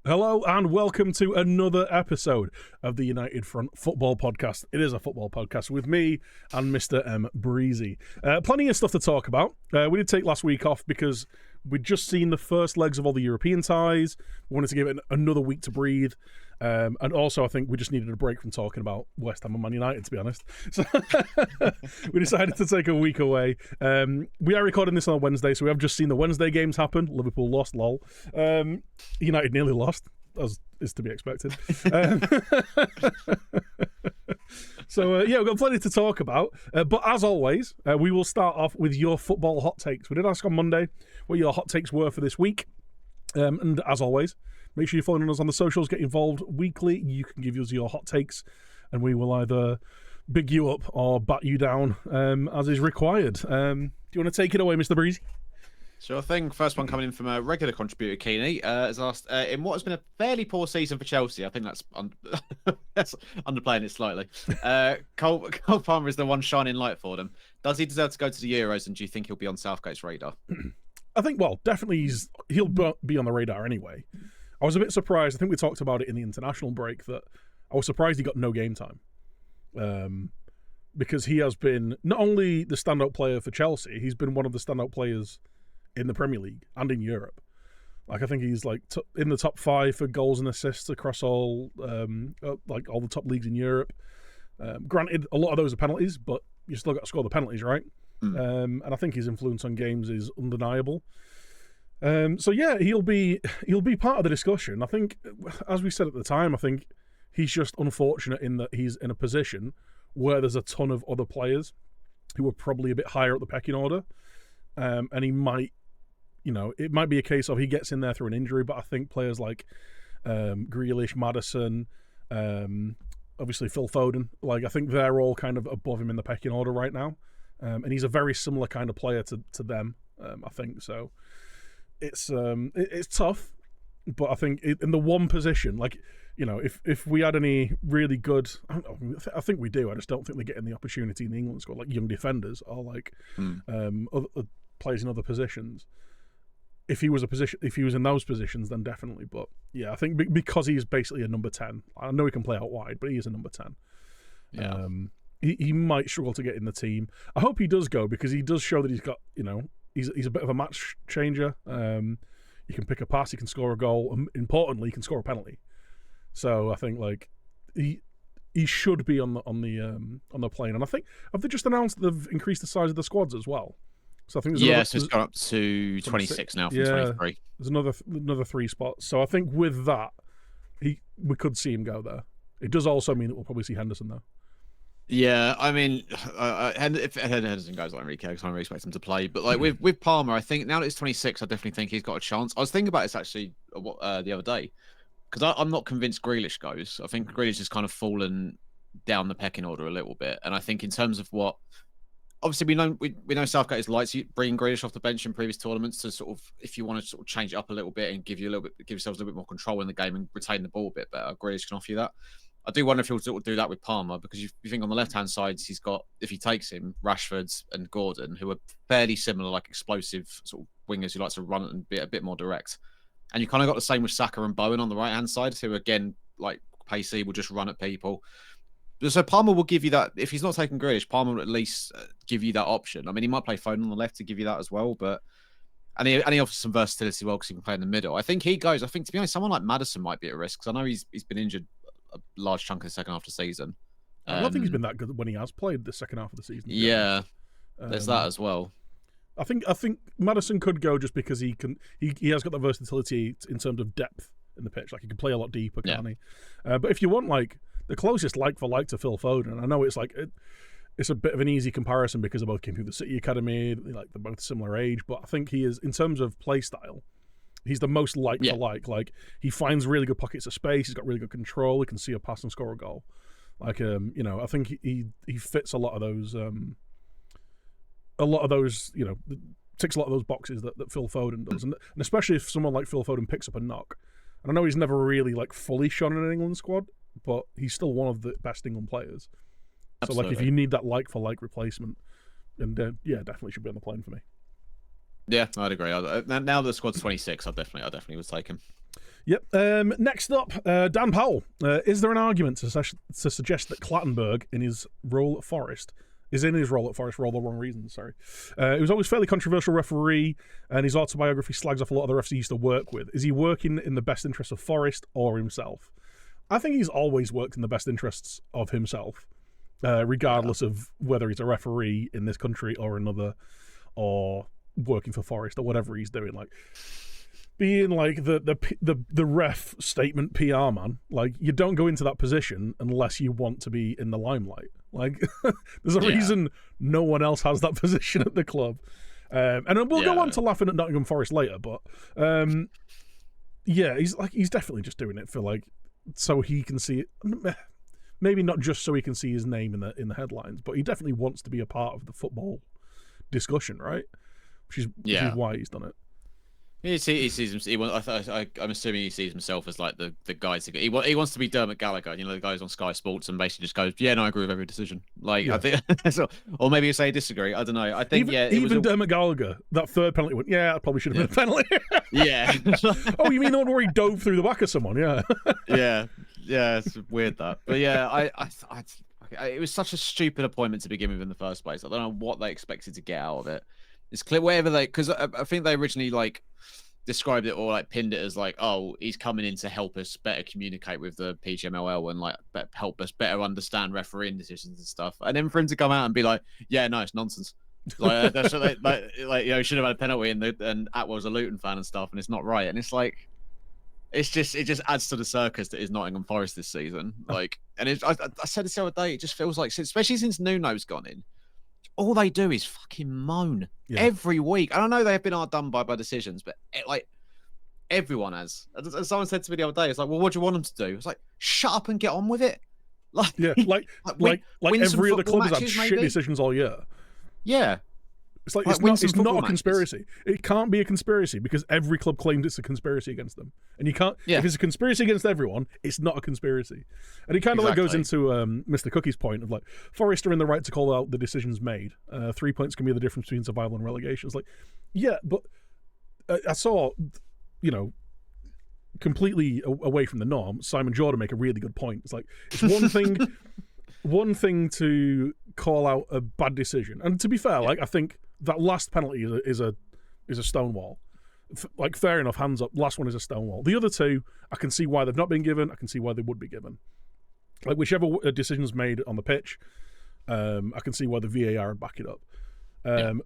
Hello and welcome to another episode of the United Front Football Podcast. It is a football podcast with me and Mr. M. Breezy. Plenty of stuff to talk about. We did take last week off because we'd just seen the first legs of all the European ties. We wanted to give it another week to breathe. And also, I think we just needed a break from talking about West Ham and Man United, to be honest. So we decided to take a week away. We are recording this on a Wednesday, so we have just seen the Wednesday games happen. Liverpool lost, lol. United nearly lost, as is to be expected. So, we've got plenty to talk about. But as always, we will start off with your football hot takes. We did ask on Monday what your hot takes were for this week. And as always, make sure you're following us on the socials, get involved weekly. You can give us your hot takes, and we will either big you up or bat you down as is required. Do you want to take it away, Mr. Breezy? Sure thing. First one coming in from a regular contributor, Keeney, has asked, in what has been a fairly poor season for Chelsea, I think that's that's underplaying it slightly. Cole Palmer is the one shining light for them. Does he deserve to go to the Euros, and do you think he'll be on Southgate's radar? I think, well, definitely he'll be on the radar anyway. I was a bit surprised. I think we talked about it in the international break that I was surprised he got no game time. Because he has been not only the standout player for Chelsea, he's been one of the standout players in the Premier League and in Europe. Like, I think he's like in the top 5 for goals and assists across all all the top leagues in Europe. Granted, a lot of those are penalties, but you still got to score the penalties, right? And I think his influence on games is undeniable. So yeah, he'll be part of the discussion. I think, as we said at the time, I think he's just unfortunate in that he's in a position where there's a ton of other players who are probably a bit higher up the pecking order, and he might, it might be a case of he gets in there through an injury. But I think players like Grealish, Maddison, obviously Phil Foden, I think they're all kind of above him in the pecking order right now. And he's a very similar kind of player to them, I think. So it's tough, but I think in the one position, if we had any really good, I think we do. I just don't think they're getting the opportunity in the England squad, like young defenders or other players in other positions. If he was in those positions, then definitely. But yeah, I think because he's basically a number 10. I know he can play out wide, but he is a number 10. Yeah. He might struggle to get in the team. I hope he does go, because he does show that he's got, he's a bit of a match changer. He can pick a pass, he can score a goal, and importantly, he can score a penalty. So I think he should be on the plane. And I think, have they just announced they've increased the size of the squads as well? So I think so it's gone up to 26 now from 23. There's another 3 spots. So I think with that, we could see him go there. It does also mean that we'll probably see Henderson though. Yeah, I mean, if Henderson goes, I don't really care because I don't really expect him to play. But with Palmer, I think now that he's 26, I definitely think he's got a chance. I was thinking about this actually the other day, because I'm not convinced Grealish goes. I think Grealish has kind of fallen down the pecking order a little bit, and I think in terms of what, obviously we know Southgate is likes bringing Grealish off the bench in previous tournaments to sort of, if you want to sort of change it up a little bit and give yourselves a little bit more control in the game and retain the ball a bit better, Grealish can offer you that. I do wonder if he'll sort of do that with Palmer, because you think on the left-hand side, he's got, if he takes him, Rashford and Gordon, who are fairly similar, like explosive sort of wingers who like to run and be a bit more direct. And you kind of got the same with Saka and Bowen on the right-hand side, who again, like pacey, will just run at people. So Palmer will give you that. If he's not taking Grealish, Palmer will at least give you that option. I mean, he might play Foden on the left to give you that as well, but and he offers some versatility as well because he can play in the middle. I think he goes. I think, to be honest, someone like Maddison might be at risk, because I know he's been injured a large chunk of the second half of the season. I don't think he's been that good when he has played the second half of the season. Yeah, there's that as well. I think Maddison could go just because he has got the versatility in terms of depth in the pitch. Like, he can play a lot deeper, can't he? But if you want the closest like for like to Phil Foden, I know it's it's a bit of an easy comparison because they both came through the City Academy, they're both similar age, but I think he is, in terms of play style, he's the most like for like. Like, he finds really good pockets of space, he's got really good control, he can see a pass and score a goal. I think he fits a lot of those ticks a lot of those boxes that Phil Foden does, and especially if someone like Phil Foden picks up a knock. And I know he's never really fully shone in an England squad, but he's still one of the best England players. Absolutely. So if you need that like for like replacement, then definitely should be on the plane for me. Yeah, I'd agree. Now the squad's 26, I definitely would take him. Yep. Next up, Dan Powell. Is there an argument to suggest that Clattenburg, in his role at Forest, for all the wrong reasons, sorry. He was always fairly controversial referee, and his autobiography slags off a lot of the refs he used to work with. Is he working in the best interests of Forest or himself? I think he's always worked in the best interests of himself, regardless of whether he's a referee in this country or another, or working for Forest or whatever he's doing. Like, being like the ref statement PR man, like, you don't go into that position unless you want to be in the limelight. Like, there's a reason no one else has that position at the club. And we'll go on to laughing at Nottingham Forest later, but he's definitely just doing it for, like, so he can see it. Maybe not just so he can see his name in the headlines, but he definitely wants to be a part of the football discussion, right? Which is why he's done it. He sees himself. I'm assuming he sees himself as like the guy to he wants to be Dermot Gallagher, you know, the guys on Sky Sports, and basically just goes, "Yeah, no, I agree with every decision." Like, I think, so, or maybe you say disagree. I don't know. I think even Dermot Gallagher, that third penalty went. Yeah, that probably should have been a penalty. Yeah. Oh, you mean the one where he dove through the back of someone? Yeah. Yeah. It's weird that, but yeah, it was such a stupid appointment to begin with in the first place. I don't know what they expected to get out of it. It's clear because I think they originally like described it or like pinned it as like, oh, he's coming in to help us better communicate with the PGMOL and like help us better understand refereeing decisions and stuff. And then for him to come out and be like, yeah, no, it's nonsense. Like, that's like you know, should have had a penalty and Atwell's a Luton fan and stuff, and it's not right. And it's like, it just adds to the circus that is Nottingham Forest this season. Like, and I said this the other day, it just feels like, especially since Nuno's gone in, all they do is fucking moan every week. I don't know, they have been outdone by decisions, but like everyone has. As someone said to me the other day, it's like, well, what do you want them to do? It's like, shut up and get on with it. Like, like every other club has had shit decisions all year. Yeah. It's like it's not a conspiracy. It can't be a conspiracy because every club claims it's a conspiracy against them, and you can't. If it's a conspiracy against everyone, it's not a conspiracy. And it kind of like goes into Mr. Cookie's point of like, Forest are in the right to call out the decisions made. 3 points can be the difference between survival and relegation. It's like, yeah, but I saw, you know, completely away from the norm, Simon Jordan make a really good point. It's like, it's one thing to call out a bad decision, and to be fair, like, I think that last penalty is a stonewall. Like, fair enough, hands up. Last one is a stonewall. The other two, I can see why they've not been given. I can see why they would be given. Like, whichever decision's made on the pitch, I can see why the VAR would back it up.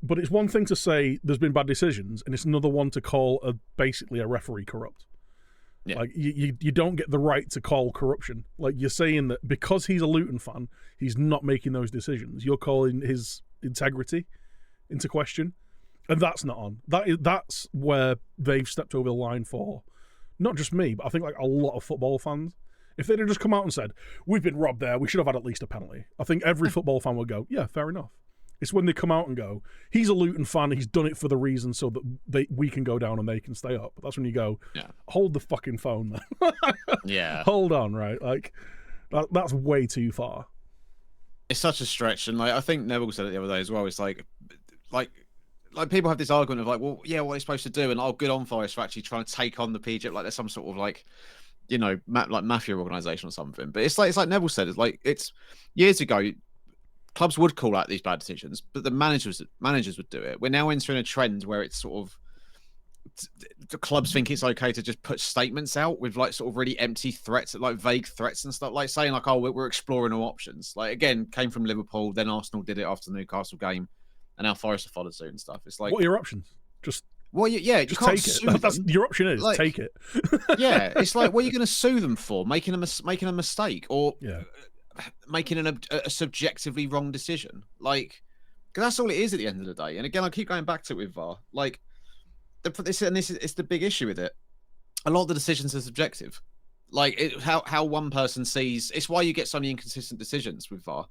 But it's one thing to say there's been bad decisions, and it's another one to call basically a referee corrupt. Yeah. Like, you don't get the right to call corruption. Like, you're saying that because he's a Luton fan, he's not making those decisions. You're calling his integrity into question, and that's not on. That's where they've stepped over the line for not just me, but I think like a lot of football fans. If they'd have just come out and said, we've been robbed there, we should have had at least a penalty, I think every football fan would go, yeah, fair enough. It's when they come out and go, he's a Luton fan, he's done it for the reason so that we can go down and they can stay up. That's when you go, hold the fucking phone, man. Yeah. Hold on, right? Like, that's way too far. It's such a stretch. And like, I think Neville said it the other day as well. It's like people have this argument of like, well, yeah, what are they supposed to do? And good on Forest for actually trying to take on the PG, like there's some sort of like, you know, like mafia organization or something. But it's like Neville said, it's years ago, clubs would call out these bad decisions, but the managers would do it. We're now entering a trend where it's sort of the clubs think it's okay to just put statements out with like sort of really empty threats, like vague threats and stuff, like saying like, oh, we're exploring all options. Like, again, came from Liverpool, then Arsenal did it after the Newcastle game, and now Forest have followed suit and stuff. It's like, what are your options? Just you can't take it. That's your option is like, take it. Yeah, it's like, what are you going to sue them for? Making a mistake or making a subjectively wrong decision? Like, because that's all it is at the end of the day. And again, I keep going back to it with VAR. Like, it's the big issue with it. A lot of the decisions are subjective. Like, how one person sees. It's why you get so many inconsistent decisions with VAR.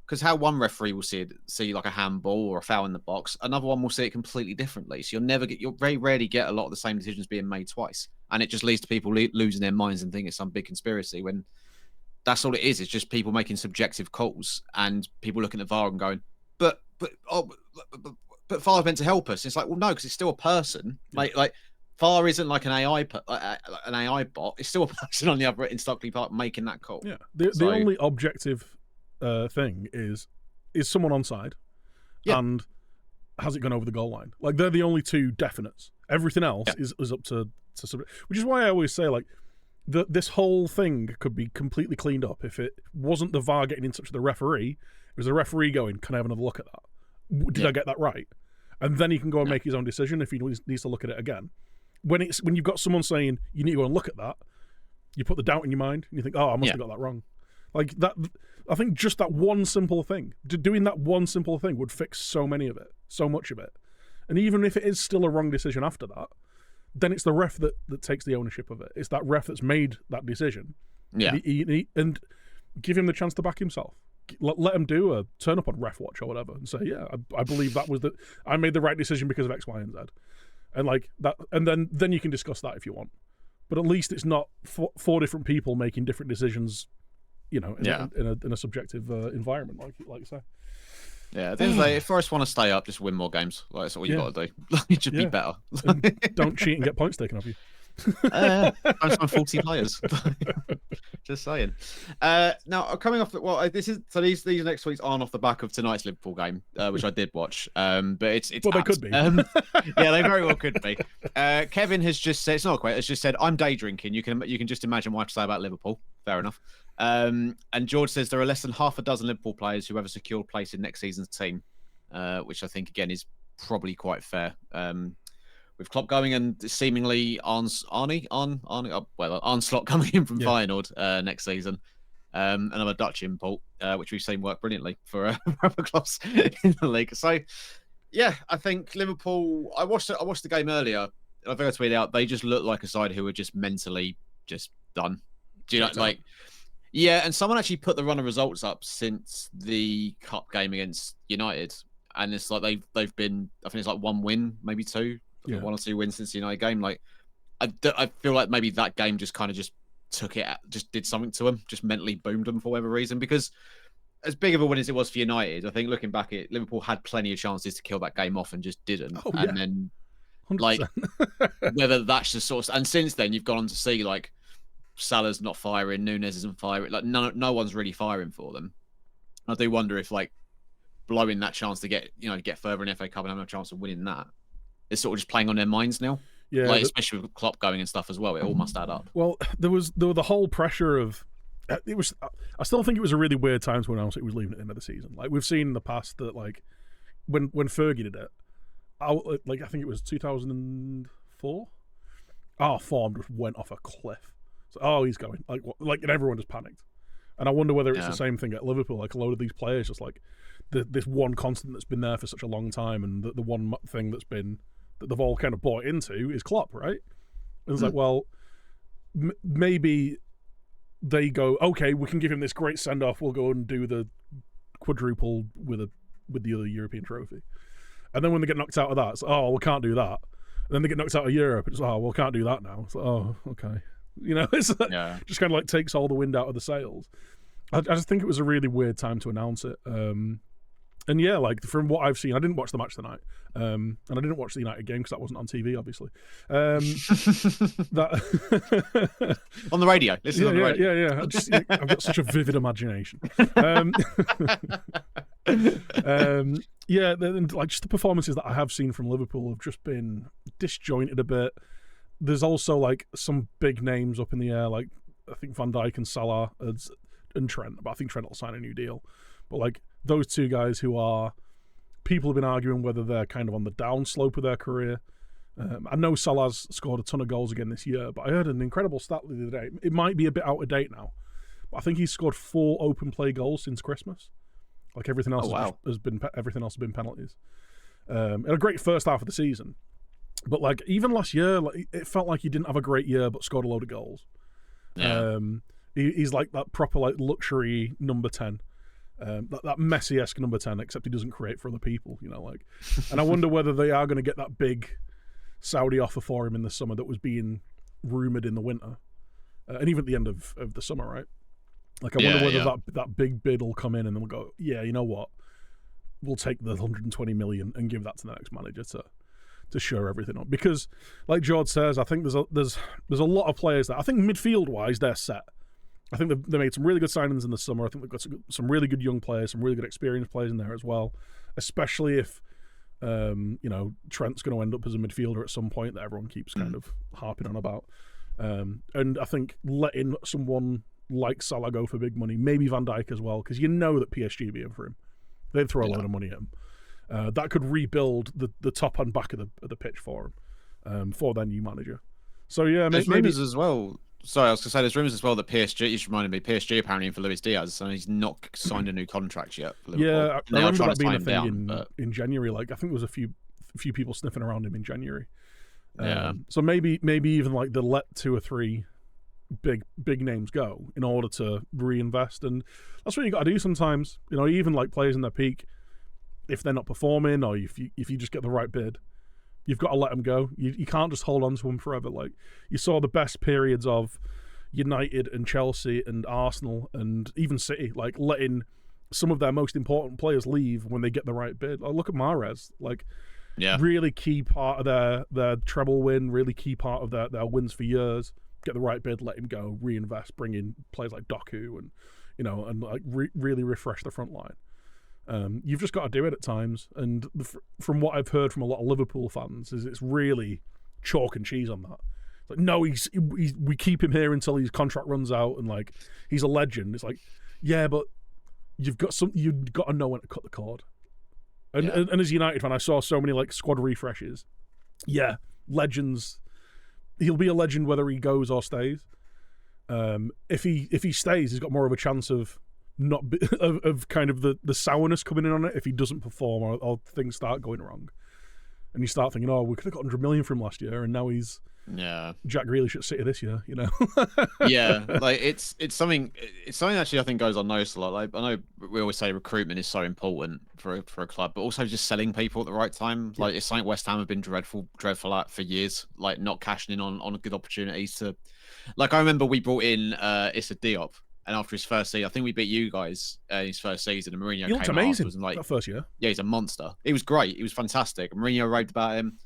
Because how one referee will see like a handball or a foul in the box, another one will see it completely differently. So you'll very rarely get a lot of the same decisions being made twice, and it just leads to people losing their minds and thinking it's some big conspiracy when that's all it is. It's just people making subjective calls and people looking at VAR and going, but VAR's meant to help us. It's like, well, no, because it's still a person. Like VAR isn't like an an AI bot. It's still a person on the other in Stockley Park making that call. Yeah. The only objective thing is someone onside, and has it gone over the goal line? Like, they're the only two definites. Everything else is up to which is why I always say, like, this whole thing could be completely cleaned up if it wasn't the VAR getting in touch with the referee. It was the referee going, "Can I have another look at that? Did I get that right?" And then he can go and make his own decision if he needs to look at it again. When you've got someone saying you need to go and look at that, you put the doubt in your mind and you think, "Oh, I must have got that wrong." Like that, I think just that one simple thing, doing that one simple thing would fix so much of it. And even if it is still a wrong decision after that, then it's the ref that takes the ownership of it. It's that ref that's made that decision. Yeah. And give him the chance to back himself. Let him turn up on Ref Watch or whatever and say, "Yeah, I believe that was I made the right decision because of X, Y, and Z." And like that, and then you can discuss that if you want. But at least it's not four different people making different decisions, in a subjective environment, like you say. Yeah, at the end of the day, if Forest want to stay up, just win more games. Like, that's all you got to do. You should be better. Don't cheat and get points taken off you. I'm 40 players. Just saying. Now, coming off these next weeks aren't off the back of tonight's Liverpool game, which I did watch. But it's well, they could be. Yeah, they very well could be. Kevin has just said, it's not quite. Has just said, "I'm day drinking." You can just imagine what I have to say about Liverpool. Fair enough. And George says there are less than half a dozen Liverpool players who have a secure place in next season's team, which I think again is probably quite fair. With Klopp going and seemingly Arne Slot coming in from Feyenoord next season, another Dutch import, which we've seen work brilliantly for other clubs in the league. So, yeah, I think Liverpool. I watched the game earlier. I think I tweeted out they just look like a side who are just mentally just done. Do you know, like? Yeah, and someone actually put the run of results up since the cup game against United, and it's like they've been. I think it's like one win, maybe two. One or two wins since the United game. Like, I feel like maybe that game just kind of just took it, just did something to them, just mentally boomed them for whatever reason. Because as big of a win as it was for United, I think looking back at Liverpool had plenty of chances to kill that game off and just didn't. And then, 100%. Like, whether that's just sort of, and since then you've gone on to see like Salah's not firing, Nunes isn't firing, like no one's really firing for them. I do wonder if like blowing that chance to get further in FA Cup and having a chance of winning that. It's sort of just playing on their minds now. Yeah, like, especially with Klopp going and stuff as well. It all must add up. Well, there was the whole pressure of it was. I still think it was a really weird time to announce it was leaving at the end of the season. Like we've seen in the past that like when Fergie did it, I think it was 2004. Our form just went off a cliff. So he's going and everyone just panicked. And I wonder whether it's the same thing at Liverpool. Like a load of these players just like this one constant that's been there for such a long time, and the one thing that's been that they've all kind of bought into is Klopp, right? And it's like, well, maybe they go, okay, we can give him this great send off. We'll go and do the quadruple with the other European trophy, and then when they get knocked out of that, it's we can't do that. And then they get knocked out of Europe, it's we can't do that now. It's like, okay, it's just kind of like takes all the wind out of the sails. I just think it was a really weird time to announce it. And yeah, like from what I've seen, I didn't watch the match tonight, and I didn't watch the United game because that wasn't on TV, obviously. That on the radio, listen on the radio. Yeah. I've got such a vivid imagination. Like just the performances that I have seen from Liverpool have just been disjointed a bit. There's also like some big names up in the air, like I think Van Dijk and Salah and Trent, but I think Trent will sign a new deal. But like those two guys who are people have been arguing whether they're kind of on the downslope of their career. I know Salah's scored a ton of goals again this year, but I heard an incredible stat the other day. It might be a bit out of date now, but I think he's scored 4 open play goals since Christmas. Like everything else has been penalties. And a great first half of the season, but like even last year, like it felt like he didn't have a great year, but scored a load of goals. Yeah. He's like that proper like luxury number 10. That Messi-esque number 10, except he doesn't create for other people, and I wonder whether they are going to get that big Saudi offer for him in the summer that was being rumoured in the winter, and even at the end of the summer, right? Like I wonder whether that big bid will come in and then we'll go, yeah, you know what, we'll take the 120 million and give that to the next manager to shore everything up. Because, like George says, I think there's a lot of players that I think midfield wise they're set. I think they made some really good signings in the summer. I think they've got some really good young players, some really good experienced players in there as well. Especially if Trent's going to end up as a midfielder at some point that everyone keeps kind of harping on about. And I think letting someone like Salah go for big money, maybe Van Dijk as well, because you know that PSG be in for him. They'd throw a lot of money at him. That could rebuild the top and back of the pitch for him, for their new manager. So yeah, there's rumours as well. Sorry, I was going to say there's rumours as well that PSG. You just reminded me, PSG apparently in for Luis Diaz, and he's not signed a new contract yet. For Liverpool. Yeah, I remember that being a thing in January. Like I think there was a few people sniffing around him in January. Yeah. So maybe even like the let 2 or 3 big names go in order to reinvest, and that's what you got to do sometimes. Even like players in their peak, if they're not performing or if you just get the right bid, you've got to let them go. You can't just hold on to them forever. Like you saw the best periods of United and Chelsea and Arsenal and even City, like letting some of their most important players leave when they get the right bid. Like, look at Mahrez, like really key part of their treble win, really key part of their wins for years. Get the right bid, let him go, reinvest, bring in players like Doku and and like really refresh the front line. You've just got to do it at times, and from what I've heard from a lot of Liverpool fans, is it's really chalk and cheese on that. It's like, no, we keep him here until his contract runs out, and like he's a legend. It's like, yeah, but you've got to know when to cut the cord. And as a United fan, I saw so many like squad refreshes. Yeah, legends. He'll be a legend whether he goes or stays. If he stays, he's got more of a chance of of kind of the sourness coming in on it if he doesn't perform or things start going wrong, and you start thinking, oh, we could have got 100 million from last year, and now he's Jack Grealish at City this year. Yeah, like it's something actually I think goes unnoticed a lot. Like I know we always say recruitment is so important for a club, but also just selling people at the right time. Like it's something West Ham have been dreadful at for years, like not cashing in on good opportunities to. Like I remember we brought in Issa Diop. And after his first season, I think we beat you guys in his first season. And Mourinho he looked amazing that first year. Yeah, he's a monster. He was great. He was fantastic. Mourinho raved about him.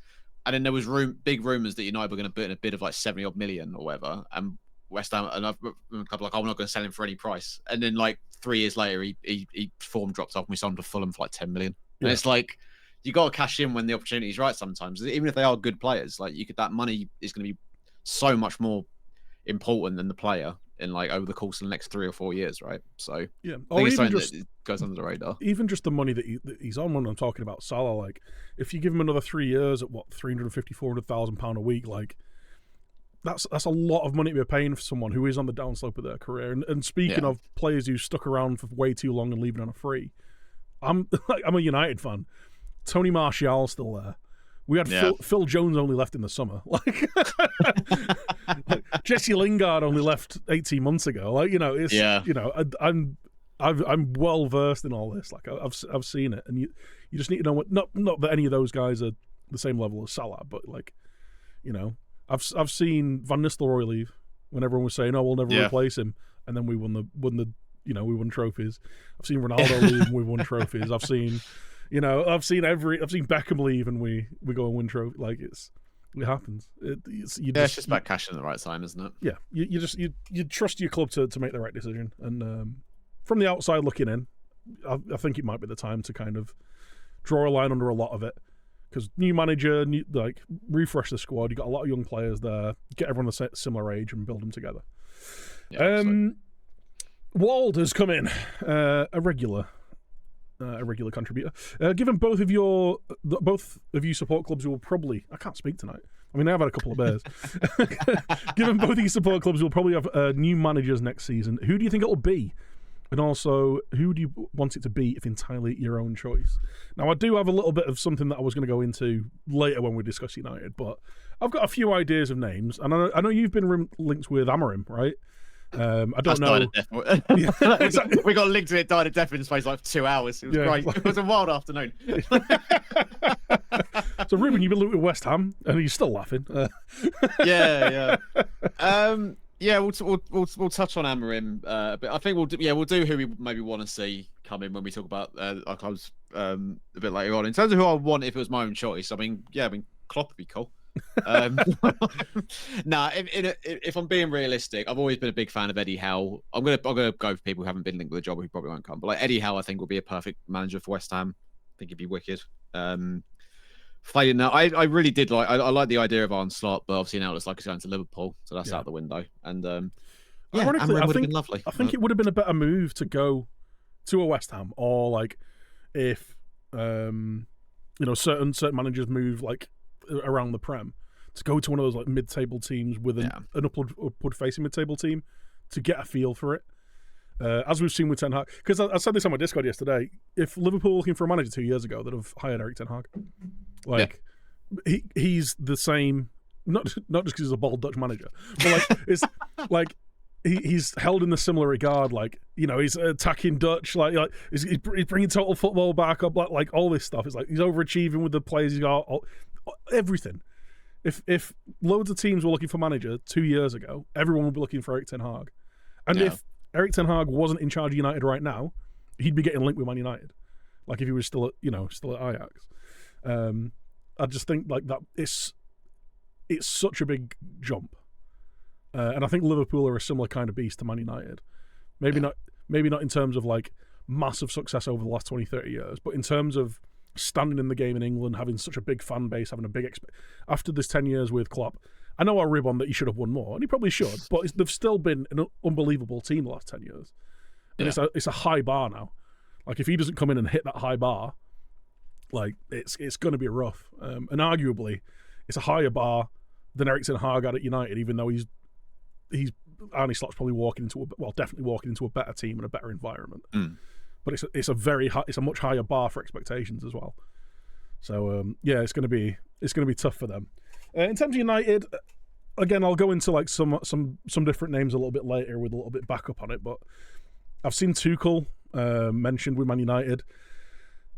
And then there was big rumours that United were going to put in a bid of like 70-odd million or whatever. And West Ham, and I've a couple like, oh, we're not going to sell him for any price. And then like 3 years later, he form dropped off and we sold him to Fulham for like 10 million. Yeah. And it's like, you got to cash in when the opportunity is right sometimes. Even if they are good players, like that money is going to be so much more important than the player in like over the course of the next 3 or 4 years, right? So yeah, I think it's something that goes under the radar. Even just the money that he's on when I'm talking about Salah, like if you give him another 3 years at what 350,000-400,000 pound a week, like that's a lot of money to be paying for someone who is on the downslope of their career. And speaking of players who stuck around for way too long and leaving on a free, I'm a United fan. Tony Martial's still there. We had Phil Jones only left in the summer. Like Jesse Lingard only left 18 months ago. Like I'm well versed in all this. Like I've seen it, and you just need to know what. Not that any of those guys are the same level as Salah, but like I've seen Van Nistelrooy leave when everyone was saying, "Oh, we'll never replace him," and then we won trophies. I've seen Ronaldo leave and we won trophies. I've seen Beckham leave and we go and win trophy. Like it happens. It's just about cashing at the right time, isn't it? Yeah, you trust your club to make the right decision. And from the outside looking in, I think it might be the time to kind of draw a line under a lot of it, because new manager, refresh the squad. You got a lot of young players there. Get everyone a similar age and build them together. Yeah, Wald has come in, a regular contributor. Given both of you support clubs who will probably, I can't speak tonight. I mean, I've had a couple of beers. Given both of you support clubs will probably have new managers next season, who do you think it'll be? And also, who do you want it to be if entirely your own choice? Now, I do have a little bit of something that I was going to go into later when we discuss United, but I've got a few ideas of names, and I know you've been linked with Amorim, right? I don't know. Exactly. We got linked to it, died of death in space like 2 hours. It was great. It was a wild afternoon. So, Ruben, you've been linked with West Ham, and you're still laughing. Yeah. We'll touch on Amorim, but I think we'll do who we maybe want to see come in when we talk about our clubs a bit later on. In terms of who I want if it was my own choice, I mean, Klopp would be cool. Nah, if I'm being realistic, I've always been a big fan of Eddie Howe. I'm gonna go for people who haven't been linked with the job who probably won't come. But like Eddie Howe, I think would be a perfect manager for West Ham. I think he'd be wicked. Fighting now, I really did like. I like the idea of Arne Slot, but obviously now it looks like he's going to Liverpool, so that's out the window. And ironically, Amrin would have been lovely. I think it would have been a better move to go to a West Ham, or like if certain managers move like around the Prem, to go to one of those like mid-table teams with an upward-facing mid-table team to get a feel for it. As we've seen with Ten Hag, because I said this on my Discord yesterday, if Liverpool were looking for a manager 2 years ago, they'd have hired Erik Ten Hag. Like, he's the same, not just because he's a bald Dutch manager, but like it's like he's held in the similar regard. Like, you know, he's attacking Dutch, like he's bringing total football back up, like all this stuff. It's like he's overachieving with the players he's got, everything. If loads of teams were looking for manager 2 years ago, everyone would be looking for Erik Ten Hag. And if Erik Ten Hag wasn't in charge of United right now, he'd be getting linked with Man United. Like if he was still at Ajax. I just think like that it's such a big jump. And I think Liverpool are a similar kind of beast to Man United. Maybe not in terms of like massive success over the last 20, 30 years, but in terms of standing in the game in England, having such a big fan base, having a big after this 10 years with Klopp, I know I rib on that he should have won more, and he probably should, but they've still been an unbelievable team the last 10 years. And it's a high bar now. Like if he doesn't come in and hit that high bar, like it's going to be rough. And arguably, it's a higher bar than Erik Ten Hag had at United, even though he's Arne Slot's probably definitely walking into a better team and a better environment. But it's a much higher bar for expectations as well. So it's going to be tough for them. In terms of United, again, I'll go into like some different names a little bit later with a little bit backup on it. But I've seen Tuchel mentioned with Man United,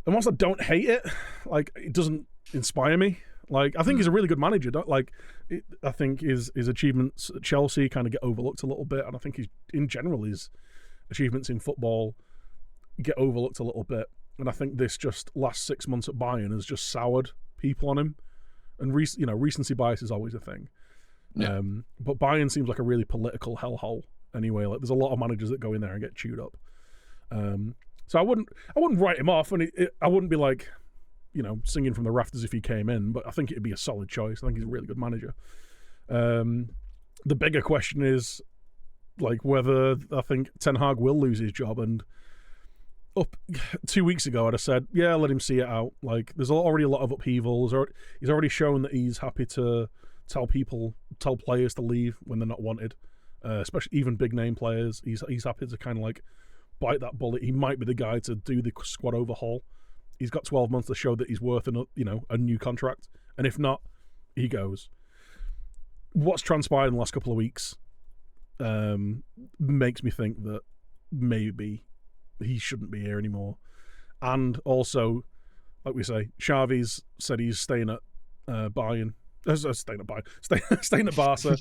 and whilst I don't hate it, like it doesn't inspire me. Like I think he's a really good manager. I think his achievements at Chelsea kind of get overlooked a little bit, and I think his achievements in football get overlooked a little bit. And I think this just last 6 months at Bayern has just soured people on him. And recency bias is always a thing. Yeah. But Bayern seems like a really political hellhole anyway. Like there's a lot of managers that go in there and get chewed up. So I wouldn't write him off, and I wouldn't be like, singing from the rafters if he came in. But I think it'd be a solid choice. I think he's a really good manager. The bigger question is like whether I think Ten Hag will lose his job. And up 2 weeks ago, I'd have said, yeah, let him see it out. Like, there's already a lot of upheaval. He's already shown that he's happy to tell players to leave when they're not wanted, especially even big name players. He's happy to kind of like bite that bullet. He might be the guy to do the squad overhaul. He's got 12 months to show that he's worth a new contract, and if not, he goes. What's transpired in the last couple of weeks makes me think that maybe he shouldn't be here anymore. And also, like we say, Xavi's said he's staying at Bayern. Staying at Barca.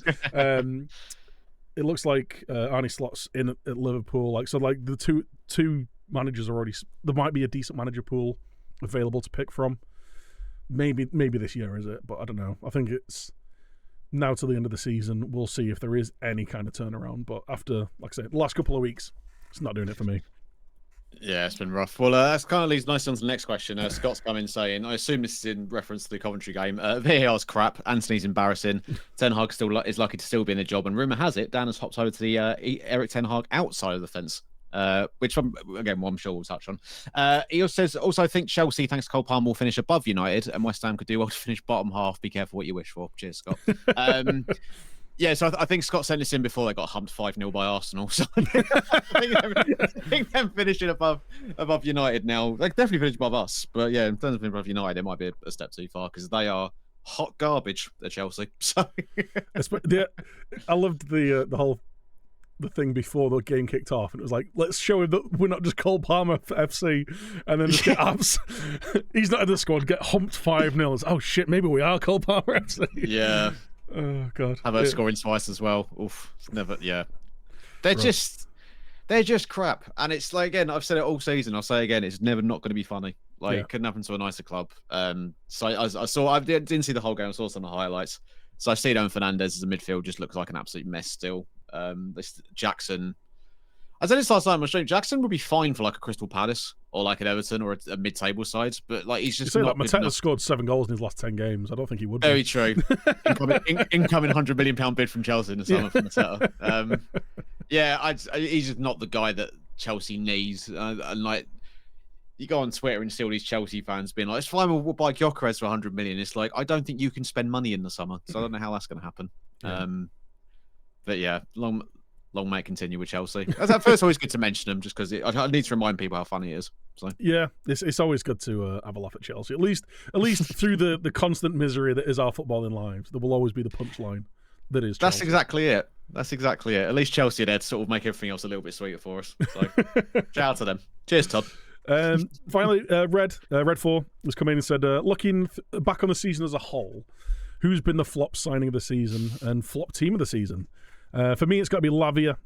It looks like Arne Slot's in at Liverpool. Like, so like the two managers are already. There might be a decent manager pool available to pick from. Maybe this year is it, but I don't know. I think it's now to the end of the season. We'll see if there is any kind of turnaround. But after, like I say, the last couple of weeks, it's not doing it for me. Yeah, it's been rough. Well, that's kind of leads nicely on to the next question. Scott's come in saying, I assume this is in reference to the Coventry game. VAR's crap. Anthony's embarrassing. Ten Hag is lucky to still be in the job. And rumour has it, Dan has hopped over to the Erik Ten Hag outside of the fence, which, I'm sure we'll touch on. He also says, I think Chelsea, thanks to Cole Palmer, will finish above United, and West Ham could do well to finish bottom half. Be careful what you wish for. Cheers, Scott. Yeah, so I think Scott sent this in before they got humped 5-0 by Arsenal. So I think them finishing above United now. They definitely finish above us. But yeah, in terms of above United, it might be a step too far because they are hot garbage at Chelsea. So I loved the thing before the game kicked off, and it was like, let's show him that we're not just Cole Palmer FC, and then just get abs. He's not in the squad, get humped 5-0. Oh shit, maybe we are Cole Palmer FC. Yeah. Oh god. Havertz scoring twice as well. Oof. Never. Yeah. They're just crap. And it's like, again, I've said it all season. I'll say it again. It's never not going to be funny. Like, Yeah. couldn't happen to a nicer club. So I didn't see the whole game. I saw some of the highlights. So I see Fernandes as a midfield just looks like an absolute mess still. Jackson. I said this last night on my stream. Jackson would be fine for like a Crystal Palace or like an Everton or a mid-table side, but like he's You just say not that good enough. Mateta scored 7 goals in his last 10 games. I don't think he would. Very be. true. Incoming £100 million bid from Chelsea in the summer for Mateta. He's just not the guy that Chelsea needs. And like, you go on Twitter and see all these Chelsea fans being like, "It's fine, we'll buy Gyökeres for 100 million." It's like, I don't think you can spend money in the summer, so I don't know how that's going to happen. Yeah. But yeah, long may it continue with Chelsea. At first, always good to mention them, just because I need to remind people how funny it is. So yeah, it's always good to have a laugh at Chelsea. At least through the constant misery that is our footballing lives, there will always be the punchline that is. That's Chelsea. exactly it. That's exactly it. At least Chelsea are there to sort of make everything else a little bit sweeter for us. So shout out to them. Cheers, Todd. Finally, Red 4 has come in and said, looking back on the season as a whole, who's been the flop signing of the season and flop team of the season? For me, it's got to be Lavia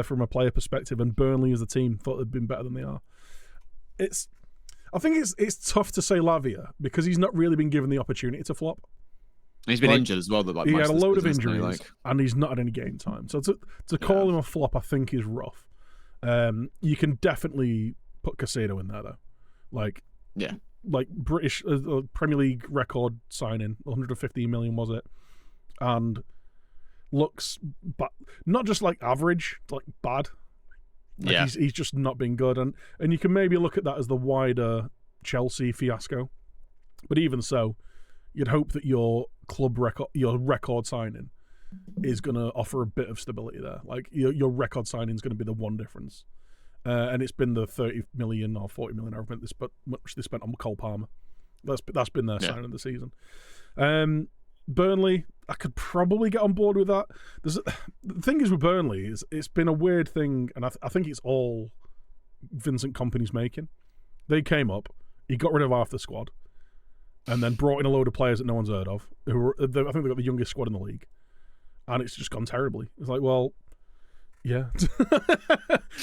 from a player perspective, and Burnley as a team thought they'd been better than they are. I think it's tough to say Lavia because he's not really been given the opportunity to flop. He's been injured as well. He had a load of injuries, and he's not had any game time. So to call him a flop, I think, is rough. You can definitely put Caicedo in there, though. Like British Premier League record signing, 115 million was it, and looks not just like average, like bad. Like he's just not been good, and you can maybe look at that as the wider Chelsea fiasco. But even so, you'd hope that your record signing is going to offer a bit of stability there. Like your record signing is going to be the one difference. And it's been the 30 million or 40 million however much they spent on Cole Palmer. That's been their signing of the season. Burnley, I could probably get on board with that. The thing is with Burnley is it's been a weird thing, and I think it's all Vincent Kompany's making. They came up, he got rid of half the squad, and then brought in a load of players that no one's heard of. I think they got the youngest squad in the league, and it's just gone terribly. It's like, well, yeah.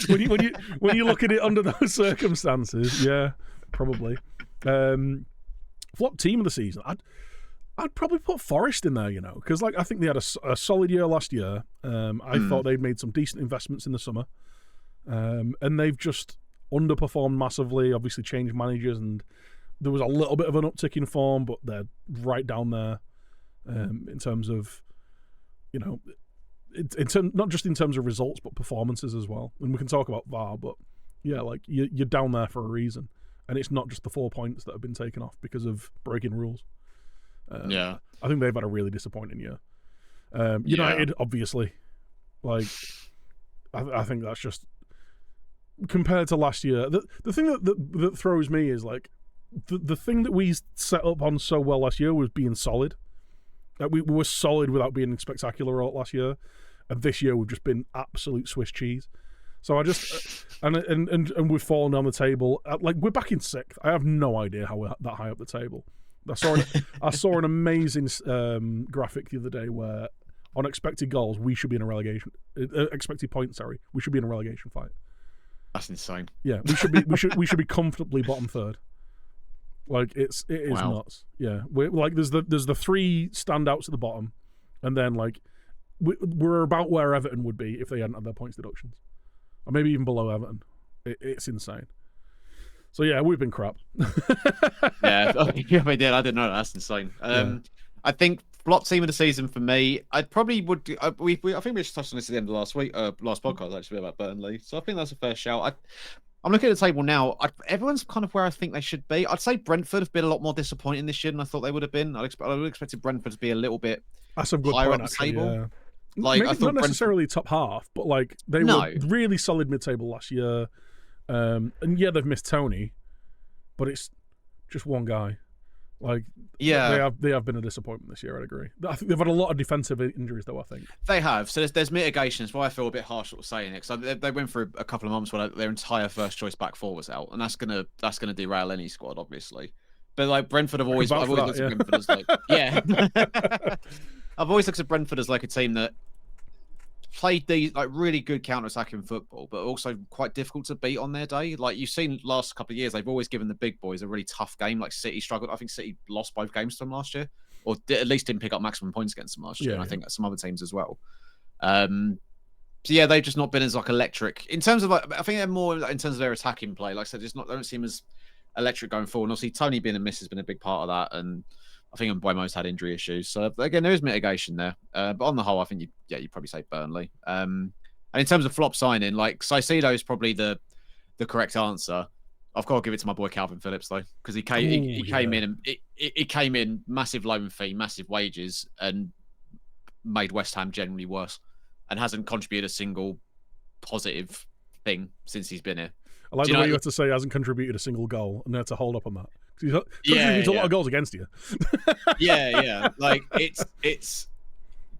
when you look at it under those circumstances, yeah, probably. Flop team of the season, I'd probably put Forest in there, because like I think they had a solid year last year. I thought they'd made some decent investments in the summer, and they've just underperformed massively. Obviously, changed managers, and there was a little bit of an uptick in form, but they're right down there in terms of, not just in terms of results, but performances as well. And we can talk about VAR, but yeah, like you're down there for a reason, and it's not just the 4 points that have been taken off because of breaking rules. I think they've had a really disappointing year. United, obviously, like I think that's just compared to last year. The thing that throws me is like the thing that we set up on so well last year was being solid. Like we were solid without being spectacular last year, and this year we've just been absolute Swiss cheese. So I just and we've fallen down the table. Like we're back in 6th. I have no idea how we're that high up the table. I saw an amazing graphic the other day where on expected goals we should be in a relegation expected points. Sorry, we should be in a relegation fight. That's insane. Yeah, we should be comfortably bottom 3rd. Like it is nuts. Yeah, we're like there's the 3 standouts at the bottom, and then like we're about where Everton would be if they hadn't had their points deductions, or maybe even below Everton. It's insane. So yeah, we've been crap. Yeah, we did. I didn't know that. That's insane. I think flop team of the season for me, I probably would. I think we just touched on this at the end of last podcast actually about Burnley. So I think that's a fair shout. I'm looking at the table now. Everyone's kind of where I think they should be. I'd say Brentford have been a lot more disappointing this year than I thought they would have been. I would have expected Brentford to be a little bit higher up the table. Yeah. Like maybe I thought not necessarily top half, but like they were really solid mid-table last year. And yeah, they've missed Tony, but it's just one guy. Like they have been a disappointment this year. I'd agree. I think they've had a lot of defensive injuries, though. I think they have. So there's mitigations. Why I feel a bit harsh sort of saying it. So they went through a couple of months where their entire first choice back 4 was out, and that's gonna derail any squad, obviously. But like Brentford have always, I've always looked at Brentford as like I've always looked at Brentford as like a team that played these like really good counter-attacking football, but also quite difficult to beat on their day. Like you've seen last couple of years, they've always given the big boys a really tough game. Like City struggled. I think City lost both games to them last year, or at least didn't pick up maximum points against them last year. And I think some other teams as well. So yeah, they've just not been as like electric in terms of like. I think they're more in terms of their attacking play. Like I said, they don't seem as electric going forward. And obviously, Tony being a miss has been a big part of that, and I think Mbeumo's had injury issues. So again, there is mitigation there. But on the whole, I think you'd probably say Burnley. And in terms of flop signing, like Caicedo is probably the correct answer. I've got to give it to my boy Calvin Phillips though, because he came in and it came in massive loan fee, massive wages, and made West Ham generally worse, and hasn't contributed a single positive thing since he's been here. I like the way you have to say he hasn't contributed a single goal, and they have to hold up on that. He's contributed a lot of goals against you. yeah. Like it's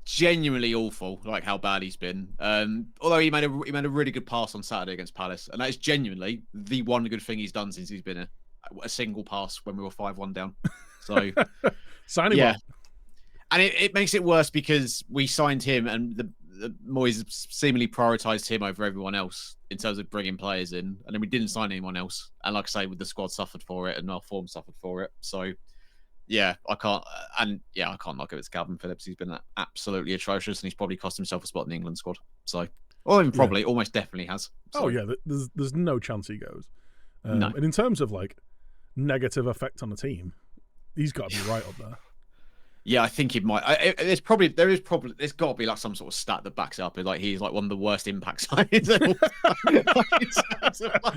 genuinely awful, like how bad he's been. Although he made a really good pass on Saturday against Palace, and that is genuinely the one good thing he's done since he's been here. A single pass when we were 5-1 down. So sign him up. And it makes it worse because we signed him, and the Moyes seemingly prioritised him over everyone else in terms of bringing players in, and then we didn't sign anyone else. And like I say, with the squad suffered for it, and our form suffered for it. So I can't knock it to Calvin Phillips. He's been absolutely atrocious, and he's probably cost himself a spot in the England squad. So, or even probably almost definitely has. So. Oh yeah, there's no chance he goes. No. And in terms of like negative effect on the team, he's got to be right up there. Yeah, I think it might. There's got to be like some sort of stat that backs it up. Like he's like one of the worst impact signings.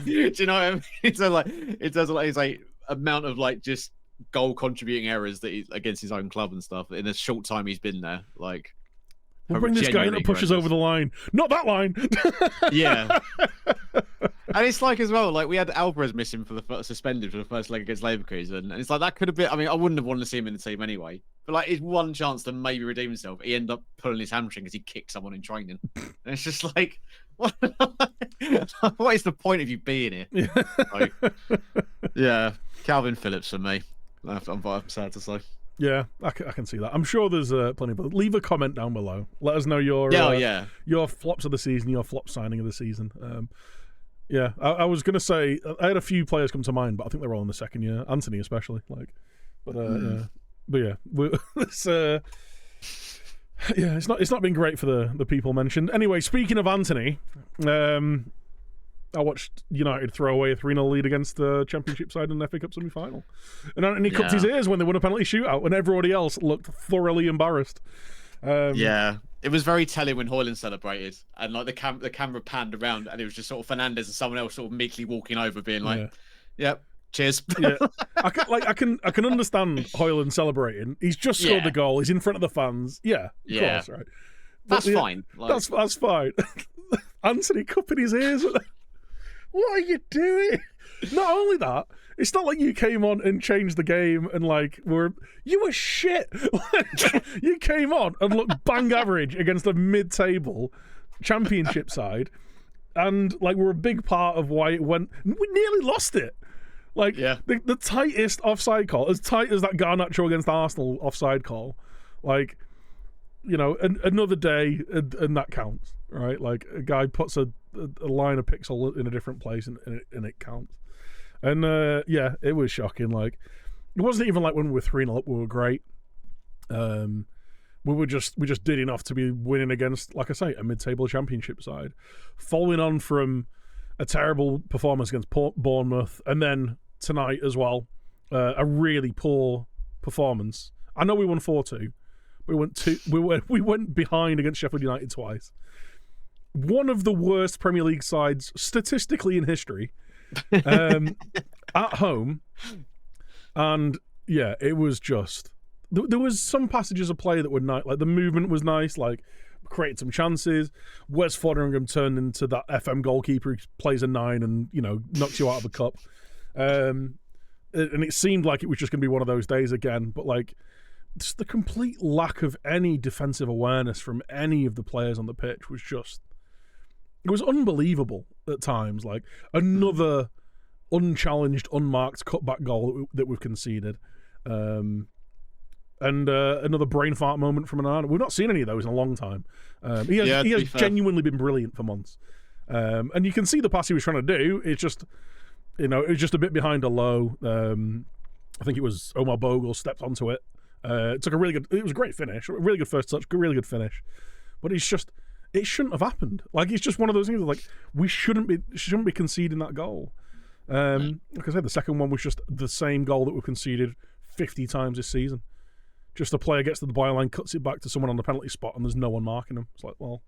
Do you know what I mean? So like, it does like his like amount of like just goal contributing errors that he's against his own club and stuff in a short time he's been there. Like, we'll bring this guy in that pushes over the line. Not that line. Yeah. And it's like as well, like we had Alvarez missing suspended for the first leg against Leverkusen, and it's like that could have been. I mean, I wouldn't have wanted to see him in the team anyway. But like his one chance to maybe redeem himself, he ended up pulling his hamstring because he kicked someone in training. And it's just like, what is the point of you being here? Like, yeah, Calvin Phillips for me. I'm sad to say. Yeah, I can see that. I'm sure there's plenty of. Leave a comment down below. Let us know your flops of the season, your flop signing of the season. I was gonna say I had a few players come to mind, but I think they're all in the second year. Anthony especially, like, it's not been great for the people mentioned. Anyway, speaking of Anthony, I watched United throw away a 3-0 lead against the Championship side in the FA Cup semi-final. And Anthony cupped his ears when they won a penalty shootout, and everybody else looked thoroughly embarrassed. It was very telling when Højlund celebrated, and like the camera panned around, and it was just sort of Fernandes and someone else sort of meekly walking over, being like, "Yep, cheers." Yeah, I can understand Højlund celebrating. He's just scored the goal. He's in front of the fans. Yeah, of course, right. That's fine. Like... That's fine. Anthony cupping his ears. What are you doing? Not only that, it's not like you came on and changed the game and like you were shit. You came on and looked bang average against a mid-table Championship side, and like we're a big part of why it went. We nearly lost it. Like the tightest offside call, as tight as that Garnacho against Arsenal offside call. Like, another day and that counts, right? Like a guy puts a line of pixel in a different place and it counts. And it was shocking. Like, it wasn't even like when we were 3-0 up, we were great. We just did enough to be winning against, like I say, a mid-table Championship side, following on from a terrible performance against Bournemouth, and then tonight as well, a really poor performance. I know we won 4-2. We went behind against Sheffield United twice. One of the worst Premier League sides statistically in history. At home, and it was just there was some passages of play that were nice, like the movement was nice, like created some chances. Wes Foderingham turned into that FM goalkeeper who plays a 9 and knocks you out of the cup, and it seemed like it was just going to be one of those days again. But like, just the complete lack of any defensive awareness from any of the players on the pitch was just. It was unbelievable at times. Like another unchallenged, unmarked cutback goal that we've conceded. And and another brain fart moment from Onana. We've not seen any of those in a long time. He has genuinely been brilliant for months. And you can see the pass he was trying to do. It's just, it was just a bit behind a low. I think it was Omar Bogle stepped onto it. It was a great finish, a really good first touch, really good finish. But it shouldn't have happened. Like, it's just one of those things like we shouldn't be conceding that goal. Like I said, the second one was just the same goal that we conceded 50 times this season. Just a player gets to the byline, cuts it back to someone on the penalty spot, and there's no one marking him. It's like, well,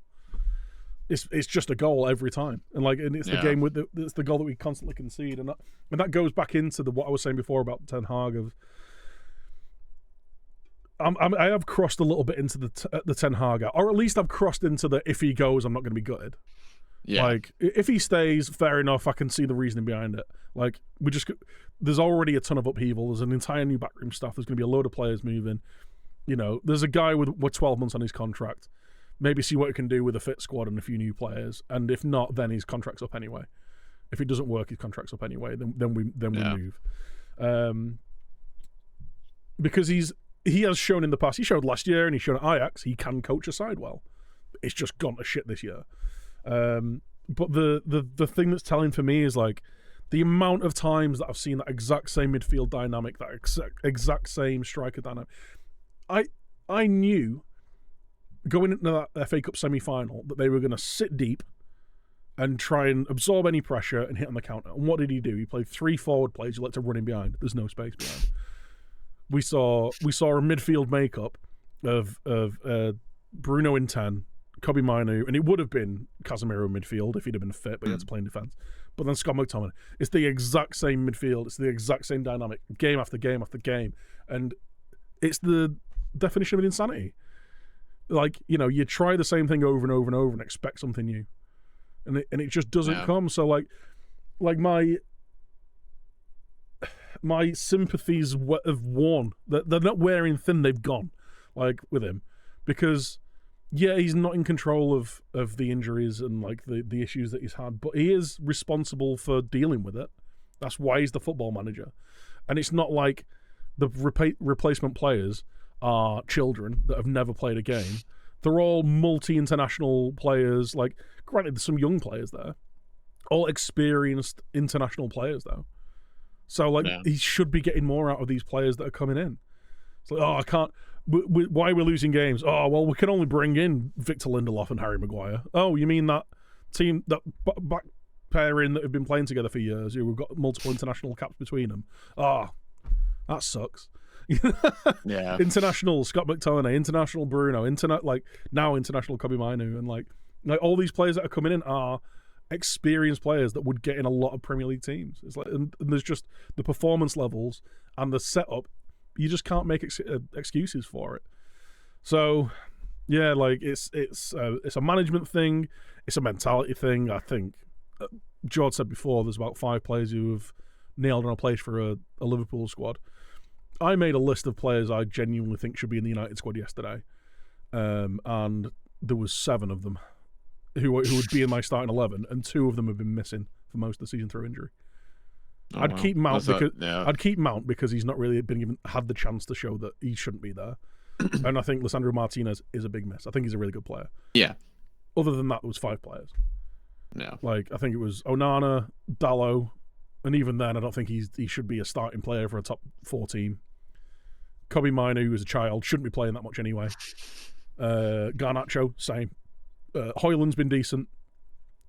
it's just a goal every time, and it's the game with it's the goal that we constantly concede, and that goes back into what I was saying before about Ten Hag of. I have crossed a little bit into the Ten Hag, or at least I've crossed into the if he goes, I'm not going to be gutted. Yeah. Like, if he stays, fair enough. I can see the reasoning behind it. Like, there's already a ton of upheaval. There's an entire new backroom staff. There's going to be a load of players moving. There's a guy with 12 months on his contract. Maybe see what he can do with a fit squad and a few new players. And if not, then his contract's up anyway. If it doesn't work, his contract's up anyway. Then we move. Because he has shown in the past. He showed last year, and he showed at Ajax. He can coach a side well. It's just gone to shit this year. But the thing that's telling for me is like the amount of times that I've seen that exact same midfield dynamic, that exact same striker dynamic. I knew going into that FA Cup semi-final that they were going to sit deep and try and absorb any pressure and hit on the counter. And what did he do? He played 3 forward plays. You let to run in behind. There's no space behind. We saw a midfield makeup of Bruno in 10. Kobbie Mainoo, and it would have been Casemiro in midfield if he'd have been fit, but he had to play in defence. But then Scott McTominay. It's the exact same midfield. It's the exact same dynamic, game after game after game. And it's the definition of insanity. Like, you try the same thing over and over and over and expect something new. And it just doesn't come. So, like my sympathies have worn. They're not wearing thin, they've gone, like, with him. Because... yeah, he's not in control of the injuries and like the issues that he's had, but he is responsible for dealing with it. That's why he's the football manager. And it's not like the replacement players are children that have never played a game. They're all multi-international players. Like, granted, there's some young players there. All experienced international players, though. So, like, he should be getting more out of these players that are coming in. It's like, I can't... why we're losing games? Oh, well, we can only bring in Victor Lindelof and Harry Maguire. Oh, you mean that team, that back pairing that have been playing together for years, who have got multiple international caps between them? Oh, that sucks. Yeah. International Scott McTominay, international Bruno, now international Kobbie Mainoo, and like all these players that are coming in are experienced players that would get in a lot of Premier League teams. It's like, and there's just the performance levels and the setup. You just can't make excuses for it. So, yeah, like it's a management thing, it's a mentality thing. I think George said before, there's about 5 players who have nailed on a place for a Liverpool squad. I made a list of players I genuinely think should be in the United squad yesterday, and there was 7 of them who would be in my starting 11, and 2 of them have been missing for most of the season through injury. I'd keep Mount because he's not really had the chance to show that he shouldn't be there. And I think Lisandro Martinez is a big miss. I think he's a really good player. Yeah. Other than that, there was 5 players. Yeah. Like, I think it was Onana, Dalot, and even then, I don't think he should be a starting player for a top 4 team. Kobbie Mainoo, who's a child, shouldn't be playing that much anyway. Garnacho, same. Højlund's been decent.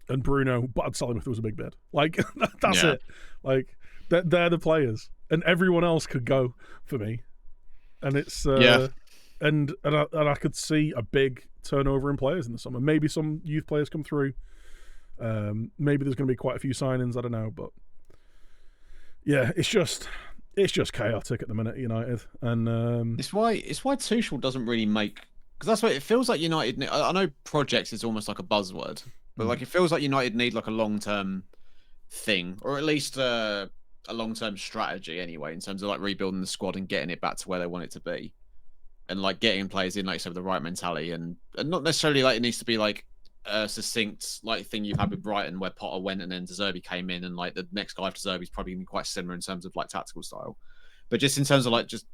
And Bruno, but I'd sell him if there was a big bid. Like, that's it. Like, they're the players. And everyone else could go for me. And it's... And I could see a big turnover in players in the summer. Maybe some youth players come through. Maybe there's going to be quite a few signings. I don't know. But, yeah, it's just chaotic at the minute at United. And It's why Tuchel doesn't really make... Because that's what it feels like United... I know projects is almost like a buzzword. But like, it feels like United need like a long-term thing, or at least a long-term strategy anyway, in terms of like rebuilding the squad and getting it back to where they want it to be, and like getting players in, like, so with the right mentality, and not necessarily like it needs to be like a succinct like thing you've had with Brighton where Potter went and then De Zerbi came in, and like the next guy after De Zerbi is probably going to be quite similar in terms of like tactical style, but just in terms of like just